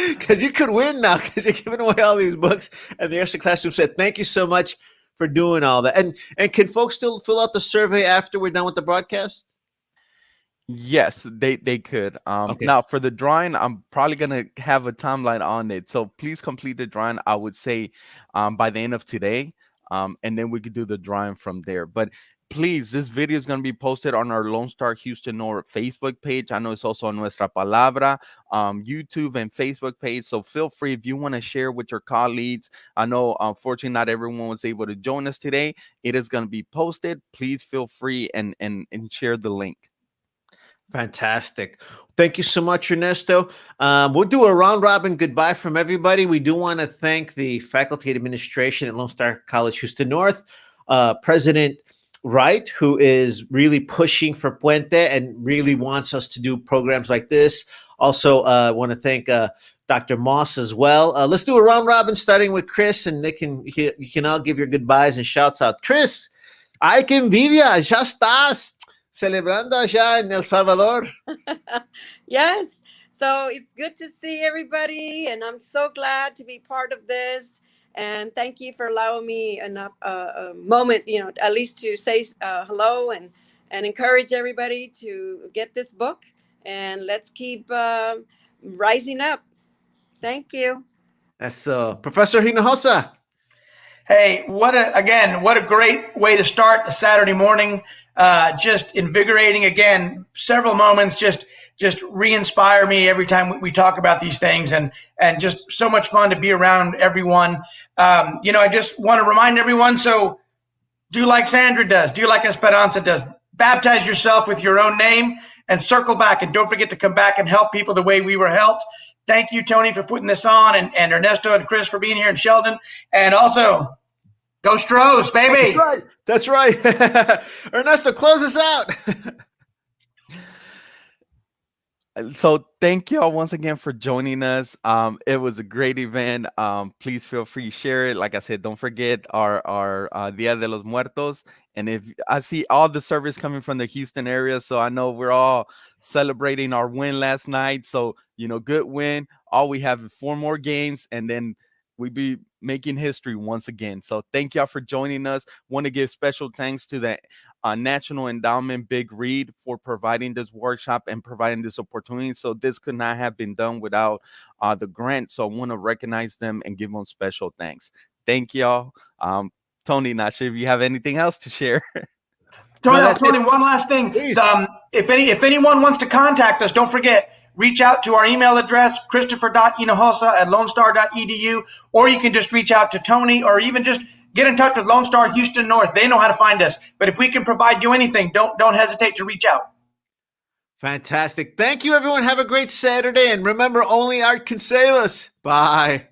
Because you could win now because you're giving away all these books. And the extra classroom said, "Thank you so much for doing all that." And can folks still fill out the survey after we're done with the broadcast? Yes, they could. Okay. Now for the drawing, I'm probably gonna have a timeline on it. So please complete the drawing. I would say by the end of today, and then we could do the drawing from there. But please, this video is gonna be posted on our Lone Star Houston North Facebook page. I know it's also on Nuestra Palabra, YouTube and Facebook page. So feel free if you want to share with your colleagues. I know unfortunately not everyone was able to join us today. It is gonna be posted. Please feel free and share the link. Fantastic. Thank you so much, Ernesto. We'll do a round robin goodbye from everybody. We do want to thank the faculty and administration at Lone Star College Houston North, President Wright, who is really pushing for Puente and really wants us to do programs like this. Also, want to thank Dr. Moss as well. Let's do a round robin starting with Chris, and you can all give your goodbyes and shouts out. Chris, ay, que envidia, ya estás celebrando allá en El Salvador. Yes. So it's good to see everybody, and I'm so glad to be part of this. And thank you for allowing me a moment, at least to say hello and encourage everybody to get this book. And let's keep rising up. Thank you. That's Professor Hinojosa. Hey, what a great way to start a Saturday morning. Just invigorating again, several moments just re-inspire me every time we talk about these things, and just so much fun to be around everyone. I just want to remind everyone, so do like Sandra does, do like Esperanza does, baptize yourself with your own name and circle back, and don't forget to come back and help people the way we were helped. Thank you, Tony, for putting this on, and Ernesto and Chris for being here, and Sheldon, and also go Stros, baby. That's right. Ernesto, close us out. So thank you all once again for joining us. It was a great event. Please feel free to share it. Like I said, don't forget our Dia de los Muertos. And if I see all the service coming from the Houston area, so I know we're all celebrating our win last night. So, good win. All we have is 4 more games, and then we be making history once again. So thank y'all for joining us. Want to give special thanks to the National Endowment Big Read for providing this workshop and providing this opportunity. So this could not have been done without the grant. So I want to recognize them and give them special thanks. Thank y'all. Tony, not sure if you have anything else to share. Tony, one last thing. If anyone wants to contact us, don't forget, reach out to our email address, christopher.hinojosa@lonestar.edu, or you can just reach out to Tony, or even just get in touch with Lone Star Houston North. They know how to find us. But if we can provide you anything, don't hesitate to reach out. Fantastic. Thank you, everyone. Have a great Saturday. And remember, only art can save us. Bye.